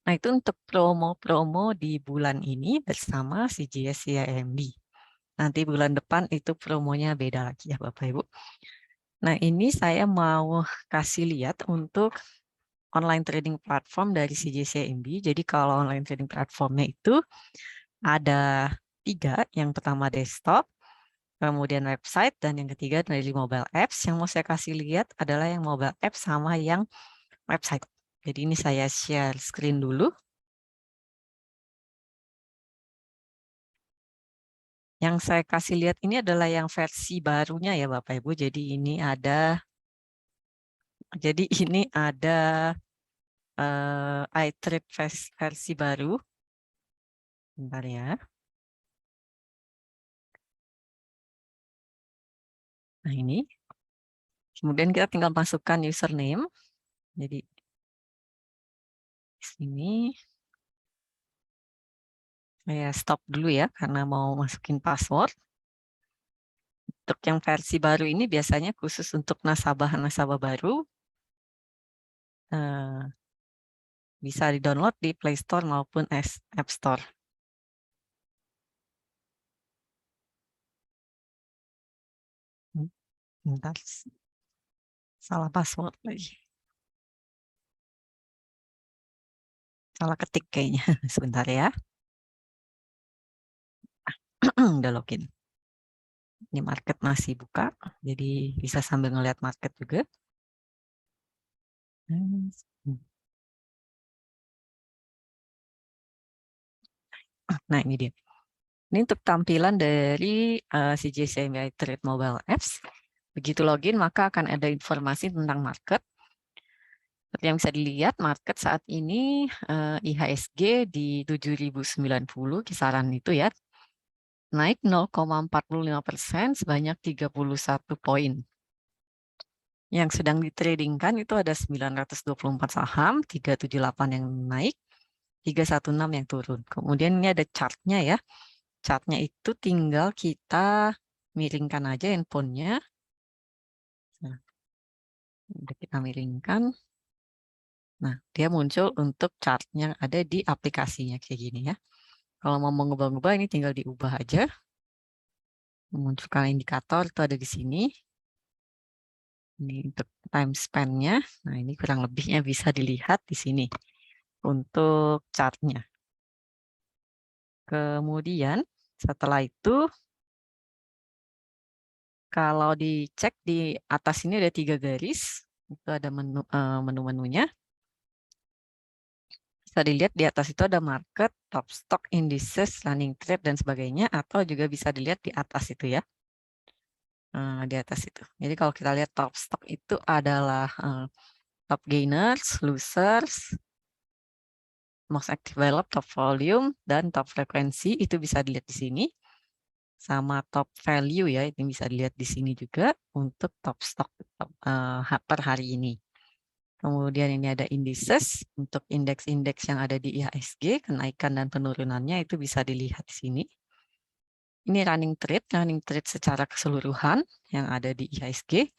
Speaker 1: Nah, itu untuk promo-promo di bulan ini bersama CGS CIMB. Nanti bulan depan itu promonya beda lagi ya Bapak Ibu. Nah, ini saya mau kasih lihat untuk online trading platform dari CGS CIMB. Jadi kalau online trading platformnya itu ada 3. Yang pertama desktop, kemudian website, dan yang ketiga dari mobile apps. Yang mau saya kasih lihat adalah yang mobile apps sama yang website. Jadi ini saya share screen dulu. Yang saya kasih lihat ini adalah yang versi barunya ya Bapak Ibu. Jadi ini ada iTrade versi baru. Bentar ya. Nah ini. Kemudian kita tinggal masukkan username. Jadi di sini saya stop dulu ya karena mau masukin password. Untuk yang versi baru ini biasanya khusus untuk nasabah-nasabah baru. Bisa di-download di Play Store maupun App Store. Bentar. Salah password lagi. Salah ketik kayaknya. Sebentar ya. Udah login. Ini market masih buka, jadi bisa sambil ngeliat market juga. Nah, ini dia. Ini untuk tampilan dari CGS CIMB Trade Mobile Apps. Begitu login, maka akan ada informasi tentang market. Seperti yang bisa dilihat, market saat ini IHSG di 7.090, kisaran itu ya. Naik 0,45% sebanyak 31 poin. Yang sedang ditradingkan itu ada 924 saham, 378 yang naik, 316 yang turun. Kemudian ini ada chartnya ya. Chartnya itu tinggal kita miringkan aja handphonenya. Nah, udah kita miringkan. Nah, dia muncul untuk chartnya ada di aplikasinya kayak gini ya. Kalau mau mengubah-ubah ini tinggal diubah aja. Memunculkan indikator itu ada di sini. Ini untuk time span-nya. Nah, ini kurang lebihnya bisa dilihat di sini untuk chartnya. Kemudian setelah itu, kalau dicek di atas ini ada 3 garis. Itu ada menu-menunya. Bisa dilihat di atas itu ada market, top stock, indices, running trade, dan sebagainya. Atau juga bisa dilihat di atas itu ya. Di atas itu. Jadi kalau kita lihat top stock itu adalah top gainers, losers, most active develop, top volume, dan top frekuensi. Itu bisa dilihat di sini. Sama top value ya, ini bisa dilihat di sini juga untuk top stock per hari ini. Kemudian ini ada indices, untuk indeks-indeks yang ada di IHSG, kenaikan dan penurunannya itu bisa dilihat di sini. Ini running trade secara keseluruhan yang ada di IHSG.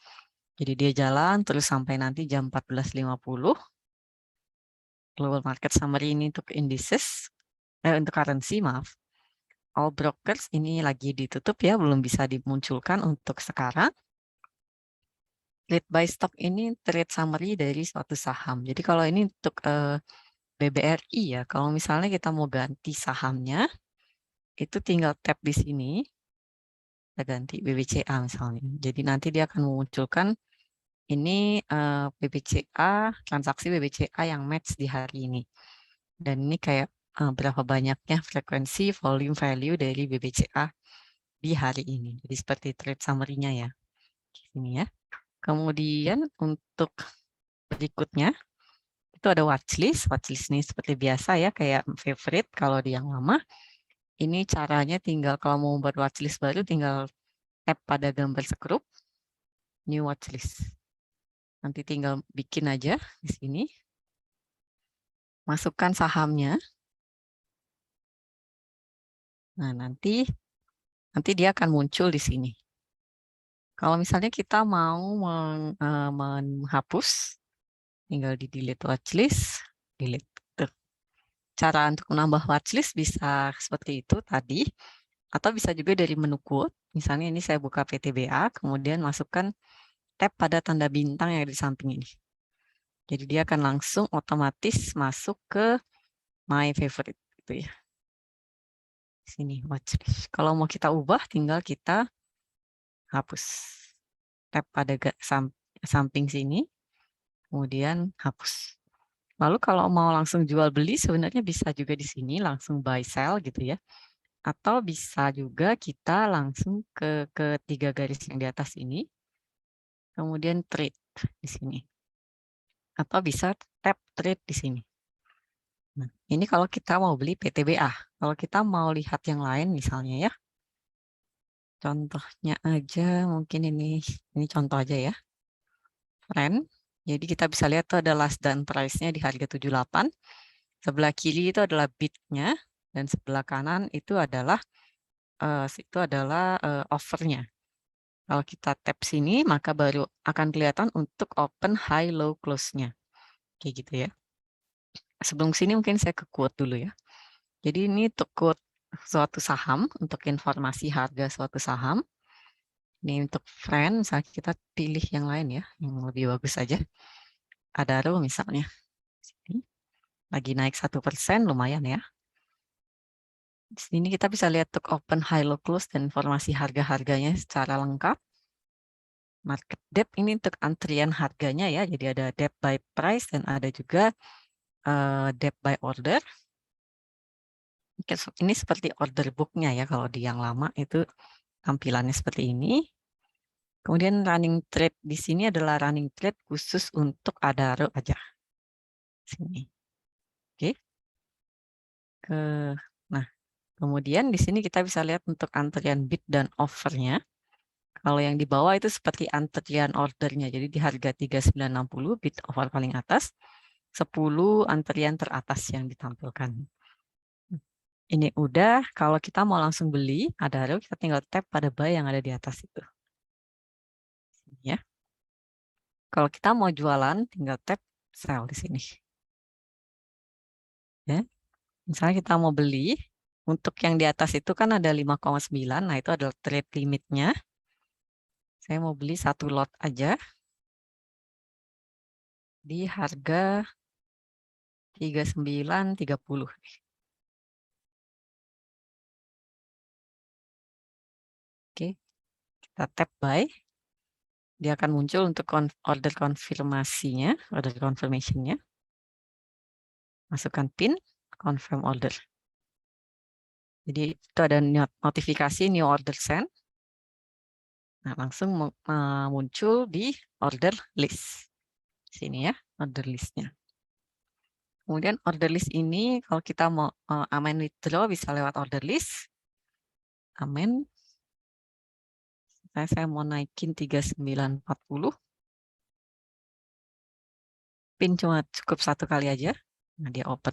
Speaker 1: Jadi dia jalan terus sampai nanti jam 14.50. Global market summary ini untuk indices, untuk currency maaf. All brokers ini lagi ditutup ya, belum bisa dimunculkan untuk sekarang. Trade by stock ini trade summary dari suatu saham. Jadi kalau ini untuk BBRI ya, kalau misalnya kita mau ganti sahamnya, itu tinggal tap di sini. kita ganti BBCA misalnya. Jadi nanti dia akan memunculkan ini BBCA, transaksi BBCA yang match di hari ini. Dan ini kayak berapa banyaknya frekuensi, volume, value dari BBCA di hari ini. Jadi seperti trade summary-nya ya. Ini ya. Kemudian untuk berikutnya, itu ada watchlist. Watchlist ini seperti biasa ya, kayak favorite kalau di yang lama. Ini caranya tinggal kalau mau buat watchlist baru, tinggal tap pada gambar skrup, new watchlist. Nanti tinggal bikin aja di sini. Masukkan sahamnya. Nah, nanti dia akan muncul di sini. Kalau misalnya kita mau menghapus, tinggal di delete watchlist, delete. Tuh. Cara untuk menambah watchlist bisa seperti itu tadi, atau bisa juga dari menu quote. Misalnya ini saya buka PTBA, kemudian masukkan tab pada tanda bintang yang di samping ini. Jadi dia akan langsung otomatis masuk ke my favorite gitu ya. Sini watchlist. Kalau mau kita ubah, tinggal kita hapus. Tab pada samping sini, kemudian hapus. Lalu kalau mau langsung jual beli, sebenarnya bisa juga di sini langsung buy sell gitu ya. Atau bisa juga kita langsung ke ketiga garis yang di atas ini, kemudian trade di sini. Atau bisa tap trade di sini. Nah, ini kalau kita mau beli PTBA. Kalau kita mau lihat yang lain misalnya ya. Contohnya aja mungkin ini contoh aja ya. Trend. Jadi kita bisa lihat tuh ada last done price-nya di harga 78. Sebelah kiri itu adalah bid-nya dan sebelah kanan itu adalah offer-nya. Kalau kita tap sini maka baru akan kelihatan untuk open high low close-nya. Kayak gitu ya. Sebelum sini mungkin saya ke quote dulu ya. Jadi ini untuk quote suatu saham, untuk informasi harga suatu saham. Ini untuk friend, misalnya kita pilih yang lain ya, yang lebih bagus aja. Adaro misalnya. Sini. Lagi naik 1%, lumayan ya. Di sini kita bisa lihat untuk open, high, low, close, dan informasi harga-harganya secara lengkap. Market depth ini untuk antrian harganya ya, jadi ada depth by price dan ada juga depth by order. Ini seperti order book-nya ya, kalau di yang lama itu tampilannya seperti ini. Kemudian running trade di sini adalah running trade khusus untuk Adaro aja. Sini. Oke. Nah, kemudian di sini kita bisa lihat untuk antrian bid dan offer-nya. Kalau yang di bawah itu seperti antrian ordernya. Jadi di harga 3960 bid offer paling atas, 10 antrian teratas yang ditampilkan. Ini udah, kalau kita mau langsung beli Adaro, kita tinggal tap pada buy yang ada di atas itu. Ya. Kalau kita mau jualan, tinggal tap sell di sini. Ya. Misalnya kita mau beli, untuk yang di atas itu kan ada 5,9, nah itu adalah trade limitnya. Saya mau beli satu lot aja di harga 3930. Oke, kita tap buy. Dia akan muncul untuk order konfirmasinya, order confirmation-nya. Masukkan PIN, confirm order. Jadi itu ada notifikasi new order send. Nah, langsung muncul di order list. Sini ya, order list-nya. Kemudian order list ini kalau kita mau amen withdraw bisa lewat order list. Amen. Saya mau naikin 3940. PIN cuma cukup satu kali aja. Nah, dia open.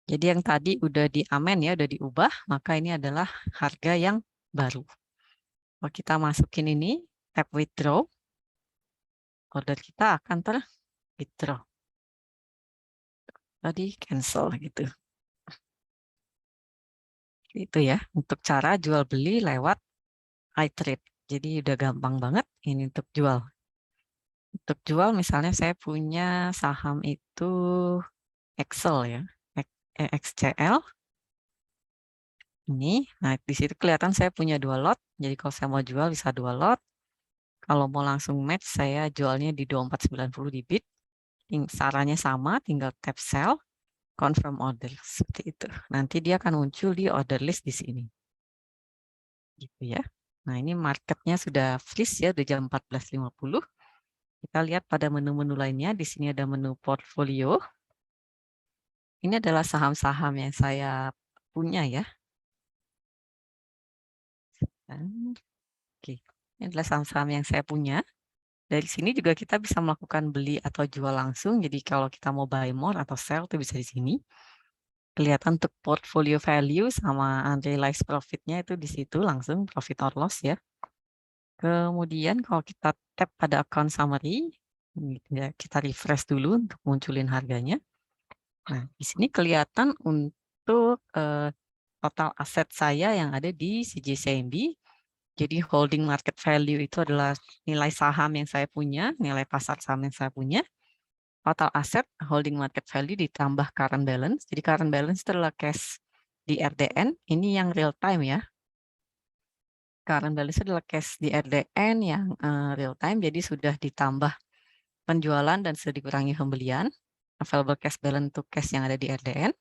Speaker 1: Jadi yang tadi udah di amen ya, udah diubah, maka ini adalah harga yang baru. Kalau kita masukin ini, tap withdraw, order kita akan ter-withdraw. Tadi cancel gitu. Itu ya, untuk cara jual beli lewat iTrade. Jadi udah gampang banget ini untuk jual. Untuk jual misalnya saya punya saham itu Excel ya, XCL. Ini. Nah, di situ kelihatan saya punya 2 lot. Jadi kalau saya mau jual bisa 2 lot. Kalau mau langsung match, saya jualnya di 2490 di bid. Sarannya sama, tinggal tap sell, confirm order. Seperti itu. Nanti dia akan muncul di order list di sini. Gitu ya. Nah, ini marketnya sudah freeze ya, udah jam 14.50. Kita lihat pada menu-menu lainnya. Di sini ada menu portfolio. Ini adalah saham-saham yang saya punya ya. Oke, ini adalah saham-saham yang saya punya. Dari sini juga kita bisa melakukan beli atau jual langsung. Jadi kalau kita mau buy more atau sell itu bisa di sini. Kelihatan untuk portfolio value sama unrealized profit-nya itu di situ langsung profit or loss ya. Kemudian kalau kita tap pada account summary, ya kita refresh dulu untuk munculin harganya. Nah, di sini kelihatan untuk total aset saya yang ada di CJCMB. Jadi holding market value itu adalah nilai saham yang saya punya, nilai pasar saham yang saya punya. Total aset holding market value ditambah current balance. Jadi current balance itu adalah cash di RDN. Ini yang real time ya. Current balance adalah cash di RDN yang real time. Jadi sudah ditambah penjualan dan sudah dikurangi pembelian. Available cash balance untuk cash yang ada di RDN.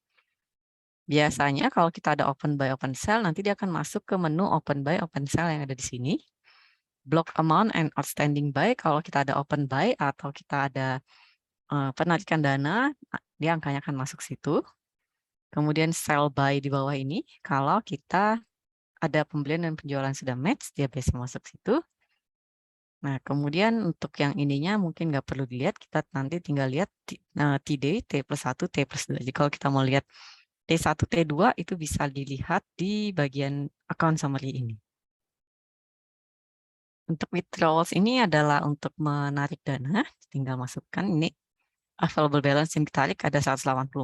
Speaker 1: Biasanya kalau kita ada open buy, open sell, nanti dia akan masuk ke menu open buy, open sell yang ada di sini. Block amount and outstanding buy, kalau kita ada open buy atau kita ada penarikan dana, dia angkanya akan masuk situ. Kemudian sell buy di bawah ini, kalau kita ada pembelian dan penjualan sudah match, dia biasa masuk situ. Nah, kemudian untuk yang ininya mungkin nggak perlu dilihat, kita nanti tinggal lihat T-day, T+1, T+2. Jadi kalau kita mau lihat T1, T2 itu bisa dilihat di bagian account summary ini. Untuk withdrawals ini adalah untuk menarik dana, tinggal masukkan ini available balance yang ditarik ada 184.000.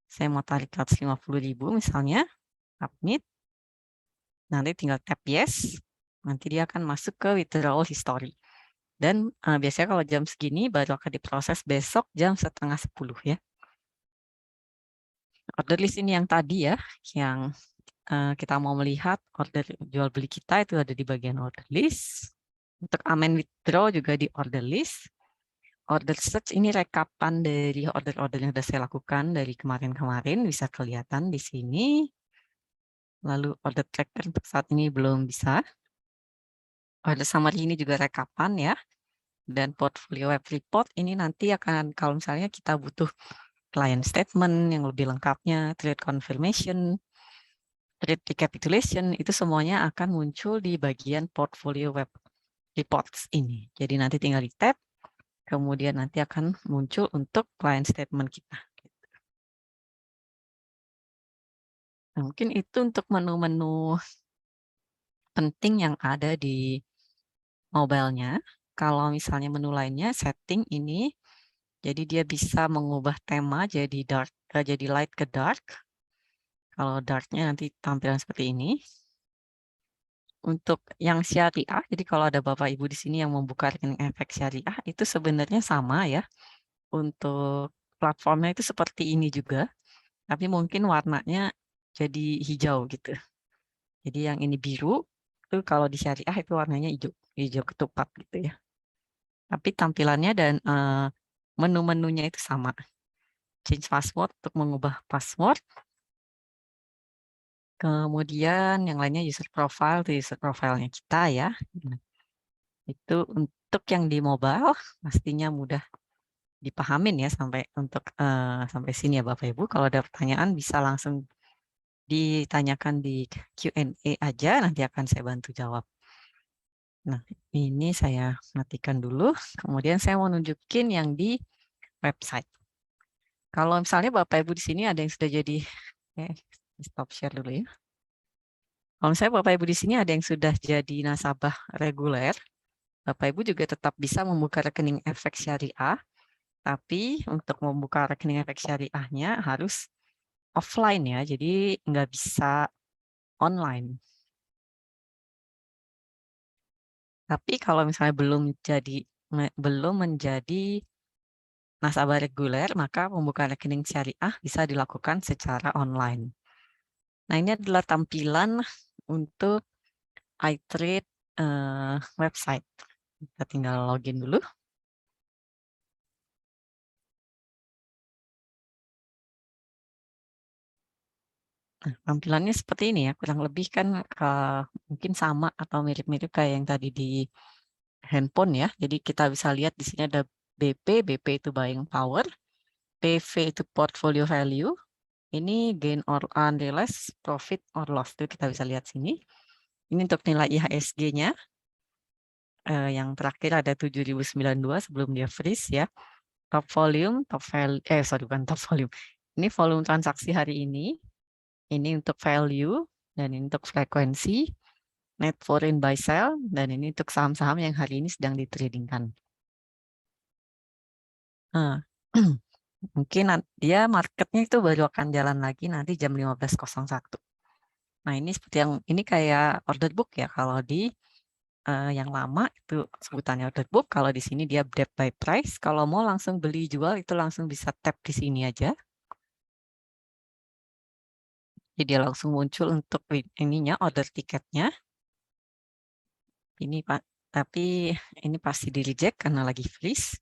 Speaker 1: Saya mau tarik 150.000 misalnya, submit. Nanti tinggal tap yes, nanti dia akan masuk ke withdrawal history. Dan biasanya kalau jam segini baru akan diproses besok jam 9:30 ya. Order list ini yang tadi ya, yang kita mau melihat order jual beli kita itu ada di bagian order list. Untuk amend withdraw juga di order list. Order search ini rekapan dari order-order yang sudah saya lakukan dari kemarin-kemarin, bisa kelihatan di sini. Lalu order tracker untuk saat ini belum bisa. Order summary ini juga rekapan ya. Dan portfolio web report ini nanti akan, kalau misalnya kita butuh client statement yang lebih lengkapnya, trade confirmation, trade recapitulation, itu semuanya akan muncul di bagian portfolio web reports ini. Jadi nanti tinggal di tab, kemudian nanti akan muncul untuk client statement kita. Nah, mungkin itu untuk menu-menu penting yang ada di mobile-nya. Kalau misalnya menu lainnya, setting ini, jadi dia bisa mengubah tema jadi dark, jadi light ke dark. Kalau dark-nya nanti tampilan seperti ini. Untuk yang syariah, jadi kalau ada Bapak Ibu di sini yang membuka rekening efek syariah, itu sebenarnya sama ya. Untuk platformnya itu seperti ini juga, tapi mungkin warnanya jadi hijau gitu. Jadi yang ini biru, itu kalau di syariah itu warnanya hijau, hijau ketupat gitu ya. Tapi tampilannya dan menu-menunya itu sama. Change password untuk mengubah password. Kemudian yang lainnya user profile, itu user profile-nya kita ya. Itu untuk yang di mobile pastinya mudah dipahamin ya sampai sampai sini ya Bapak Ibu. Kalau ada pertanyaan bisa langsung ditanyakan di Q&A aja, nanti akan saya bantu jawab. Nah, ini saya matikan dulu, kemudian saya mau nunjukin yang di website. Kalau misalnya Bapak Ibu di sini ada yang sudah jadi, stop share dulu ya. Kalau misalnya Bapak Ibu di sini ada yang sudah jadi nasabah reguler, Bapak Ibu juga tetap bisa membuka rekening efek syariah, tapi untuk membuka rekening efek syariahnya harus offline ya, jadi nggak bisa online. Tapi kalau misalnya belum menjadi nasabah reguler, maka pembukaan rekening syariah bisa dilakukan secara online. Nah, ini adalah tampilan untuk iTrade website. Kita tinggal login dulu. Nah, tampilannya seperti ini ya, kurang lebih kan mungkin sama atau mirip-mirip kayak yang tadi di handphone ya. Jadi kita bisa lihat di sini ada BP itu buying power, PV itu portfolio value, ini gain or unrealized profit or loss, itu kita bisa lihat sini. Ini untuk nilai IHSG-nya. Yang terakhir ada 7092 sebelum dia freeze ya. Top volume, top value, bukan top volume. Ini volume transaksi hari ini untuk value, dan ini untuk frekuensi, net foreign buy sell, dan ini untuk saham-saham yang hari ini sedang ditradingkan. Nah, mungkin dia marketnya itu baru akan jalan lagi nanti jam 15.01. Nah, ini seperti yang ini kayak order book ya. Kalau di yang lama itu sebutannya order book. Kalau di sini dia depth by price. Kalau mau langsung beli jual itu langsung bisa tap di sini aja. Jadi dia langsung muncul untuk ininya order tiketnya. Ini Pak, tapi ini pasti di reject karena lagi freeze.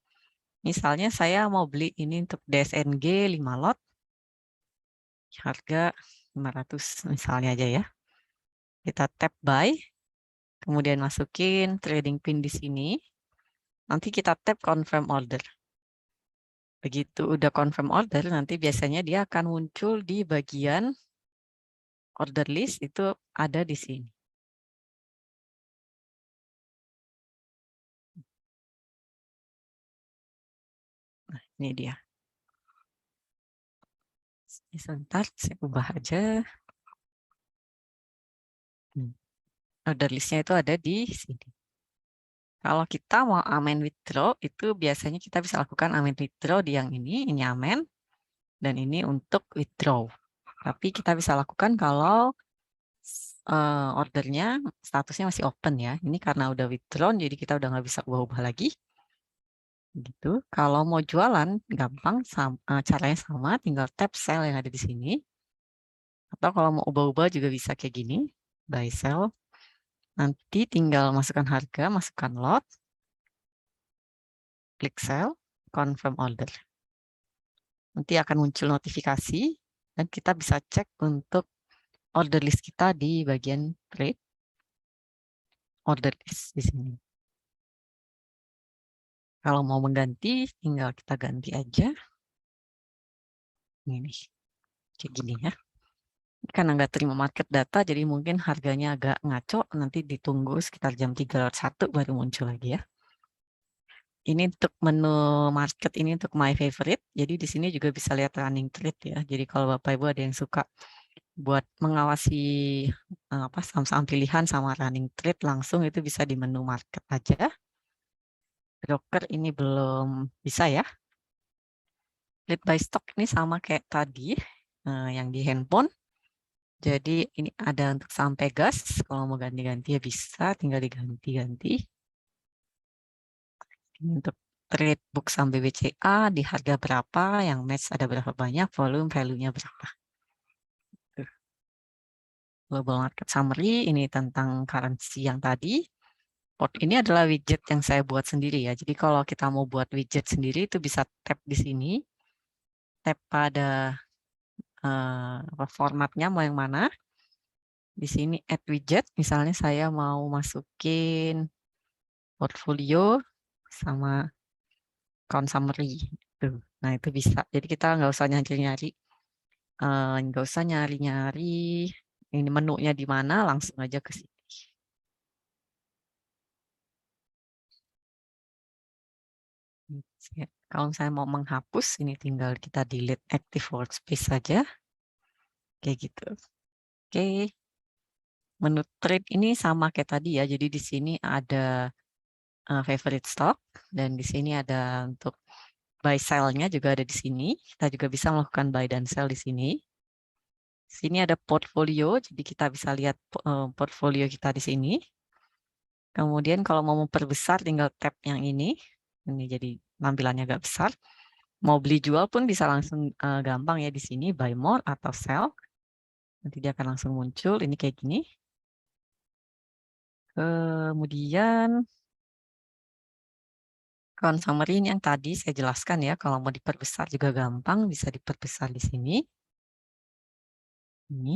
Speaker 1: Misalnya saya mau beli ini untuk DSNG 5 lot. Harga 500 misalnya aja ya. Kita tap buy, kemudian masukin trading pin di sini. Nanti kita tap confirm order. Begitu udah confirm order, nanti biasanya dia akan muncul di bagian order list, itu ada di sini. Nah, ini dia. Sebentar, saya ubah aja. Order listnya itu ada di sini. Kalau kita mau amen withdraw, itu biasanya kita bisa lakukan amen withdraw di yang ini amen, dan ini untuk withdraw. Tapi kita bisa lakukan kalau ordernya statusnya masih open ya. Ini karena udah withdrawn, jadi kita udah nggak bisa ubah-ubah lagi. Gitu. Kalau mau jualan, gampang, caranya sama, tinggal tap sell yang ada di sini. Atau kalau mau ubah-ubah juga bisa kayak gini, buy sell. Nanti tinggal masukkan harga, masukkan lot, klik sell, confirm order. Nanti akan muncul notifikasi, dan kita bisa cek untuk order list kita di bagian trade, order list di sini. Kalau mau mengganti, tinggal kita ganti aja. Ini, kayak gini ya. Karena nggak terima market data, jadi mungkin harganya agak ngaco, nanti ditunggu sekitar jam 3:01 baru muncul lagi ya. Ini untuk menu market, ini untuk my favorite, jadi di sini juga bisa lihat running trade ya. Jadi kalau Bapak Ibu ada yang suka buat mengawasi saham-saham pilihan sama running trade, langsung itu bisa di menu market aja. Broker ini belum bisa ya. Lead by stock ini sama kayak tadi, yang di handphone. Jadi ini ada untuk saham Pegas, kalau mau ganti-ganti ya bisa, tinggal diganti-ganti. Ini untuk trade book saham BBCA, di harga berapa, yang match ada berapa banyak, volume, value-nya berapa. Global Market Summary, ini tentang currency yang tadi. Ini adalah widget yang saya buat sendiri ya. Jadi kalau kita mau buat widget sendiri, itu bisa tap di sini. Tap pada formatnya mau yang mana. Di sini add widget, misalnya saya mau masukin portfolio sama account summary. Nah itu bisa. Jadi kita nggak usah nyari-nyari, ini menunya di mana, langsung aja ke sini. Kalau saya mau menghapus, ini tinggal kita delete active workspace saja. Kayak gitu. Oke. Menu trade ini sama kayak tadi ya. Jadi di sini ada favorite stock, dan di sini ada untuk buy sell-nya juga ada di sini. Kita juga bisa melakukan buy dan sell di sini. Sini ada portfolio, jadi kita bisa lihat portfolio kita di sini. Kemudian kalau mau memperbesar, tinggal tap yang ini. Ini jadi tampilannya agak besar. Mau beli jual pun bisa langsung gampang ya di sini, buy more atau sell. Nanti dia akan langsung muncul, ini kayak gini. Kemudian account summary ini yang tadi saya jelaskan ya, kalau mau diperbesar juga gampang, bisa diperbesar di sini. Ini.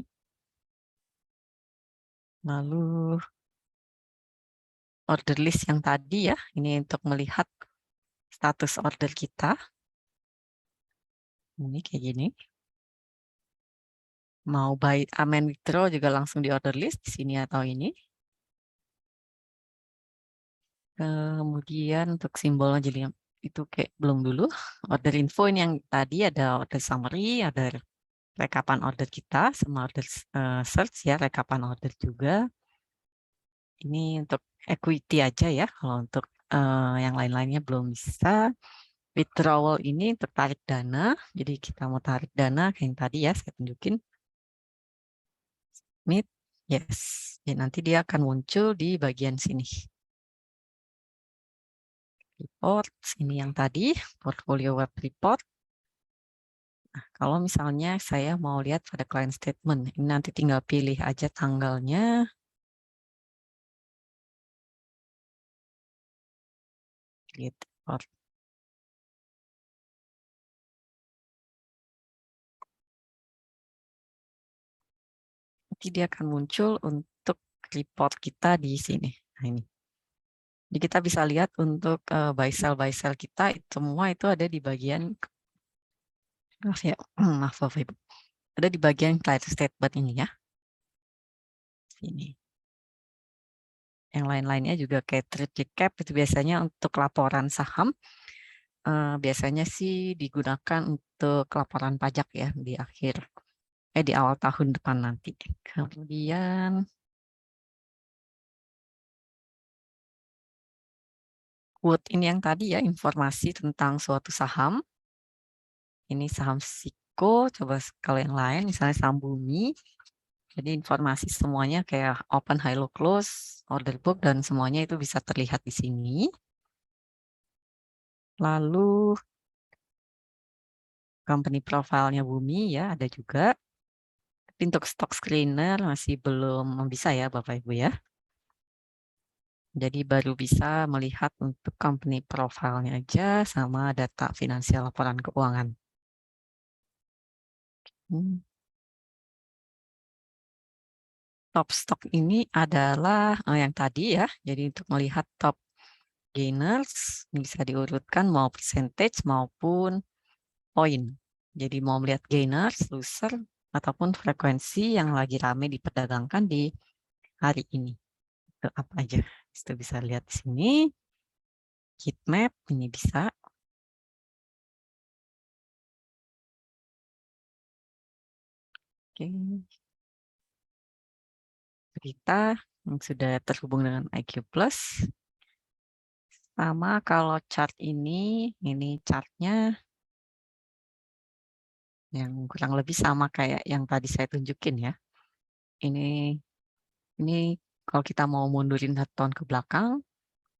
Speaker 1: Lalu order list yang tadi ya, ini untuk melihat status order kita. Ini kayak gini. Mau buy, amen, withdraw juga langsung di order list di sini atau ini. Kemudian untuk simbolnya jadi itu kayak belum dulu. Order info ini yang tadi ada order summary, ada rekapan order kita, sama order search ya, rekapan order juga. Ini untuk equity aja ya, kalau untuk yang lain-lainnya belum bisa. Withdrawal ini untuk tarik dana, jadi kita mau tarik dana kayak yang tadi ya, saya tunjukin. Submit, yes. Jadi nanti dia akan muncul di bagian sini. Report, ini yang tadi, portfolio web report. Nah, kalau misalnya saya mau lihat pada client statement, ini nanti tinggal pilih aja tanggalnya. Gitu. Nanti dia akan muncul untuk report kita di sini. Nah, ini. Jadi kita bisa lihat untuk buy sell kita semua itu ada di bagian maaf ya, maaf Bapak Ibu. Ada di bagian client statement ini ya. Sini. Yang lain-lainnya juga kayak trade recap itu biasanya untuk laporan saham. Biasanya sih digunakan untuk laporan pajak ya di akhir di awal tahun depan nanti. Kemudian quote ini yang tadi ya, informasi tentang suatu saham. Ini saham Siko, coba kalau yang lain misalnya saham Bumi. Jadi informasi semuanya kayak open, high, low, close, order book dan semuanya itu bisa terlihat di sini. Lalu company profile-nya Bumi ya ada juga. Tapi untuk stock screener masih belum bisa ya Bapak Ibu ya. Jadi baru bisa melihat untuk company profile-nya aja sama data finansial laporan keuangan. Top stock ini adalah yang tadi ya. Jadi untuk melihat top gainers ini bisa diurutkan mau percentage maupun poin. Jadi mau melihat gainers, loser, ataupun frekuensi yang lagi rame diperdagangkan di hari ini. Itu apa aja? Itu bisa lihat di sini. Heat map ini bisa. Oke. Kita yang sudah terhubung dengan IQ Plus. Sama kalau chart ini chartnya yang kurang lebih sama kayak yang tadi saya tunjukin ya. Ini kalau kita mau mundurin 1 tahun ke belakang,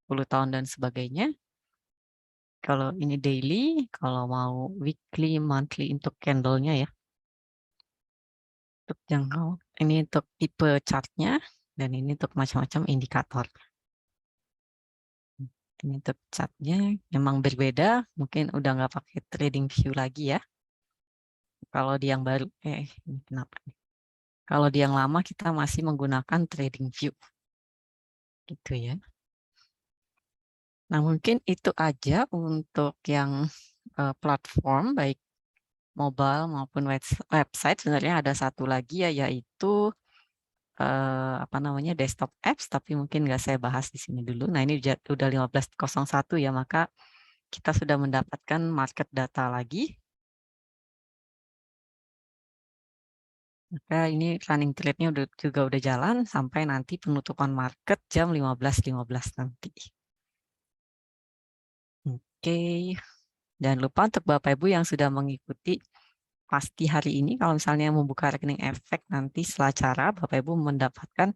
Speaker 1: 10 tahun dan sebagainya. Kalau ini daily, kalau mau weekly, monthly untuk candle-nya ya. Untuk jangkau, ini untuk tipe chart-nya, dan ini untuk macam-macam indikator. Ini untuk chart-nya memang berbeda, mungkin udah nggak pakai trading view lagi ya. Kalau di yang baru, ini kenapa nih? Kalau di yang lama kita masih menggunakan trading view. Gitu ya. Nah, mungkin itu aja untuk yang platform, baik mobile maupun website. Sebenarnya ada satu lagi ya, yaitu apa namanya desktop apps, tapi mungkin nggak saya bahas di sini dulu. Nah, ini udah 15.01 ya, maka kita sudah mendapatkan market data lagi. Maka ini running trade-nya juga udah jalan sampai nanti penutupan market jam 15.15 nanti. Oke. Jangan lupa untuk Bapak Ibu yang sudah mengikuti pasti hari ini, kalau misalnya membuka rekening efek nanti setelah acara, Bapak Ibu mendapatkan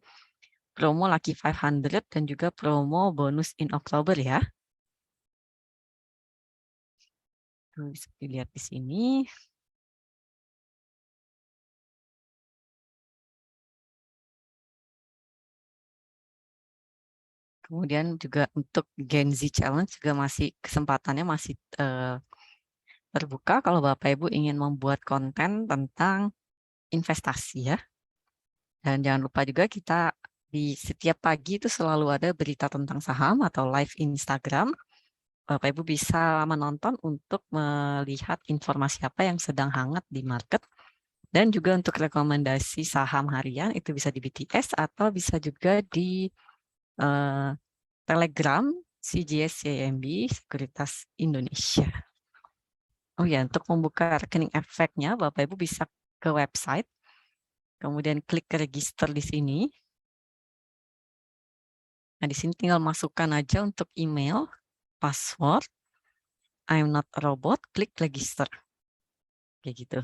Speaker 1: promo Lucky 500 dan juga promo bonus in Oktober ya. Bisa dilihat di sini. Kemudian juga untuk Gen Z Challenge juga kesempatannya masih terbuka kalau Bapak Ibu ingin membuat konten tentang investasi ya. Dan jangan lupa juga kita di setiap pagi itu selalu ada berita tentang saham atau live Instagram. Bapak Ibu bisa menonton untuk melihat informasi apa yang sedang hangat di market. Dan juga untuk rekomendasi saham harian itu bisa di BTS atau bisa juga di Telegram CGS CIMB Sekuritas Indonesia. Oh ya, untuk membuka rekening efeknya, Bapak Ibu bisa ke website, kemudian klik ke register di sini. Nah, di sini tinggal masukkan aja untuk email, password, I'm not a robot, klik register. Kayak gitu.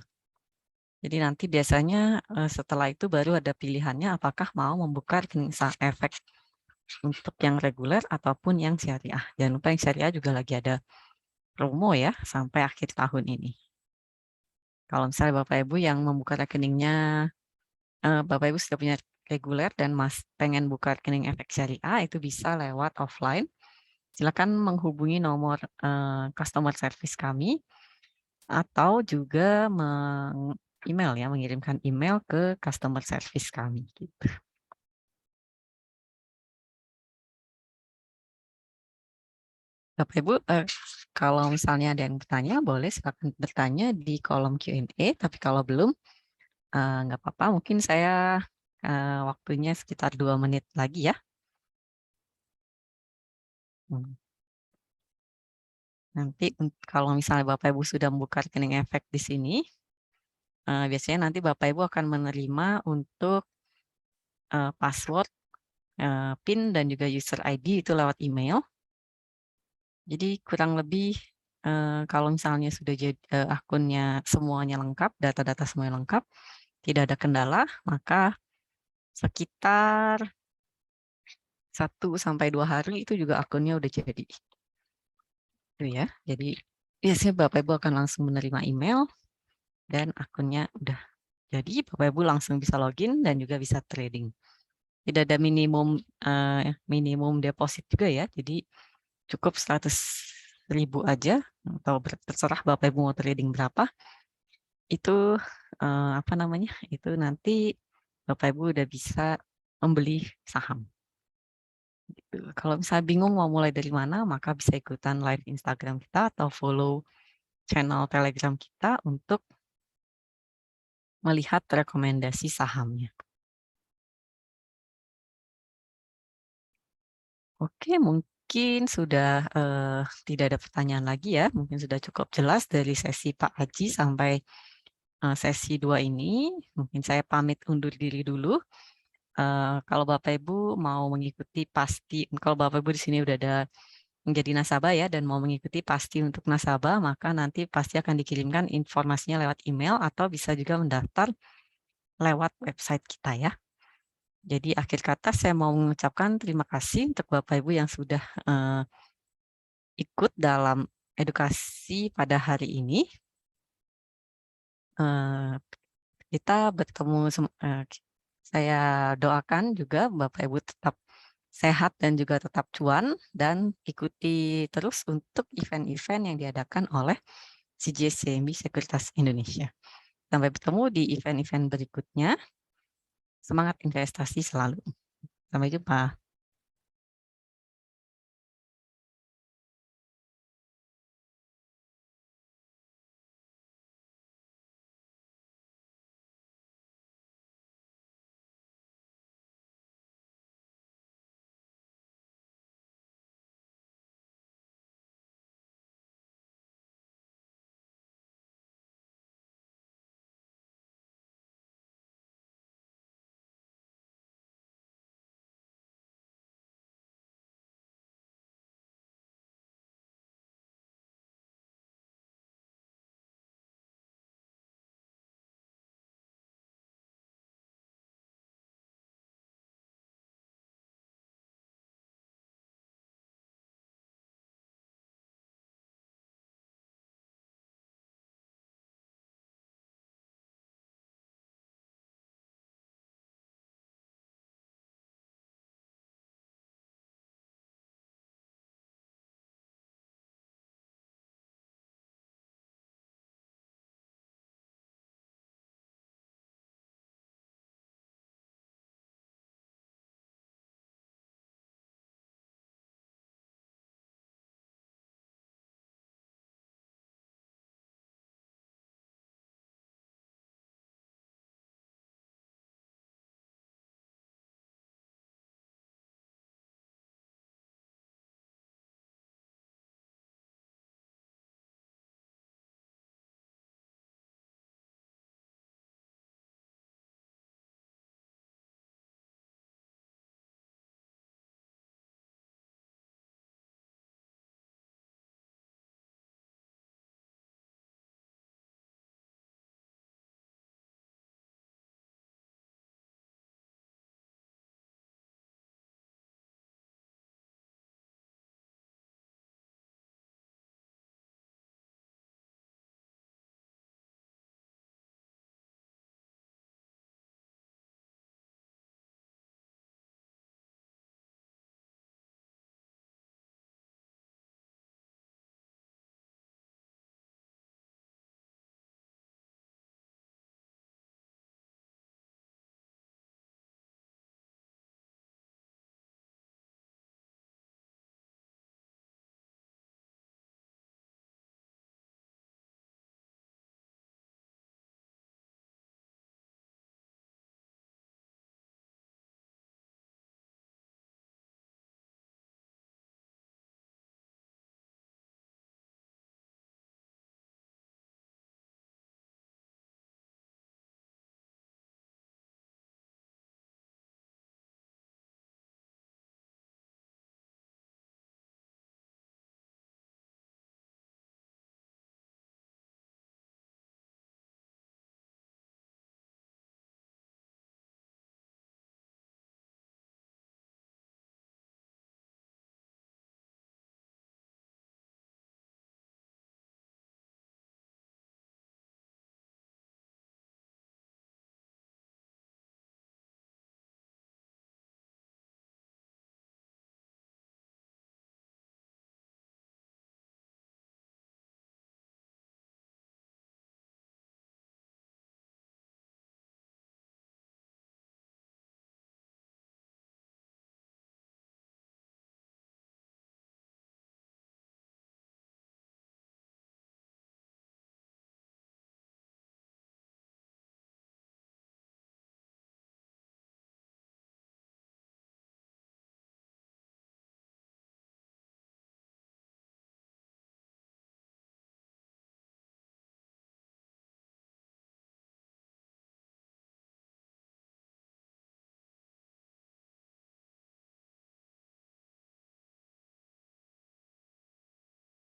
Speaker 1: Jadi nanti biasanya setelah itu baru ada pilihannya apakah mau membuka rekening efek untuk yang reguler ataupun yang syariah. Jangan lupa yang syariah juga lagi ada promo ya sampai akhir tahun ini. Kalau misalnya Bapak Ibu yang membuka rekeningnya, Bapak Ibu sudah punya reguler dan pengen buka rekening efek syariah, itu bisa lewat offline. Silakan menghubungi nomor customer service kami atau juga mengirimkan email ke customer service kami. Gitu. Bapak Ibu, kalau misalnya ada yang bertanya, boleh silakan bertanya di kolom Q&A. Tapi kalau belum, nggak apa-apa. Mungkin saya waktunya sekitar 2 menit lagi ya. Nanti kalau misalnya Bapak Ibu sudah membuka rekening efek di sini, biasanya nanti Bapak Ibu akan menerima untuk password, PIN dan juga user ID itu lewat email. Jadi kurang lebih kalau misalnya sudah jadi akunnya semuanya lengkap, data-data semuanya lengkap, tidak ada kendala, maka sekitar 1-2 hari itu juga akunnya udah jadi. Itu ya. Jadi biasanya Bapak Ibu akan langsung menerima email dan akunnya udah jadi, Bapak Ibu langsung bisa login dan juga bisa trading. Tidak ada minimum deposit juga ya. Jadi cukup 100.000 aja atau terserah Bapak Ibu mau trading berapa. Itu itu nanti Bapak Ibu udah bisa membeli saham. Gitu. Kalau misalnya bingung mau mulai dari mana, maka bisa ikutan live Instagram kita atau follow channel Telegram kita untuk melihat rekomendasi sahamnya. Oke, mungkin sudah tidak ada pertanyaan lagi ya. Mungkin sudah cukup jelas dari sesi Pak Haji sampai sesi 2 ini. Mungkin saya pamit undur diri dulu. Kalau Bapak Ibu mau mengikuti kalau Bapak Ibu di sini udah ada menjadi nasabah ya dan mau mengikuti pasti untuk nasabah, maka nanti pasti akan dikirimkan informasinya lewat email atau bisa juga mendaftar lewat website kita ya. Jadi akhir kata saya mau mengucapkan terima kasih untuk Bapak Ibu yang sudah ikut dalam edukasi pada hari ini. Kita bertemu, saya doakan juga Bapak Ibu tetap sehat dan juga tetap cuan dan ikuti terus untuk event-event yang diadakan oleh CGS CIMB Sekuritas Indonesia. Sampai bertemu di event-event berikutnya. Semangat investasi selalu. Sampai jumpa.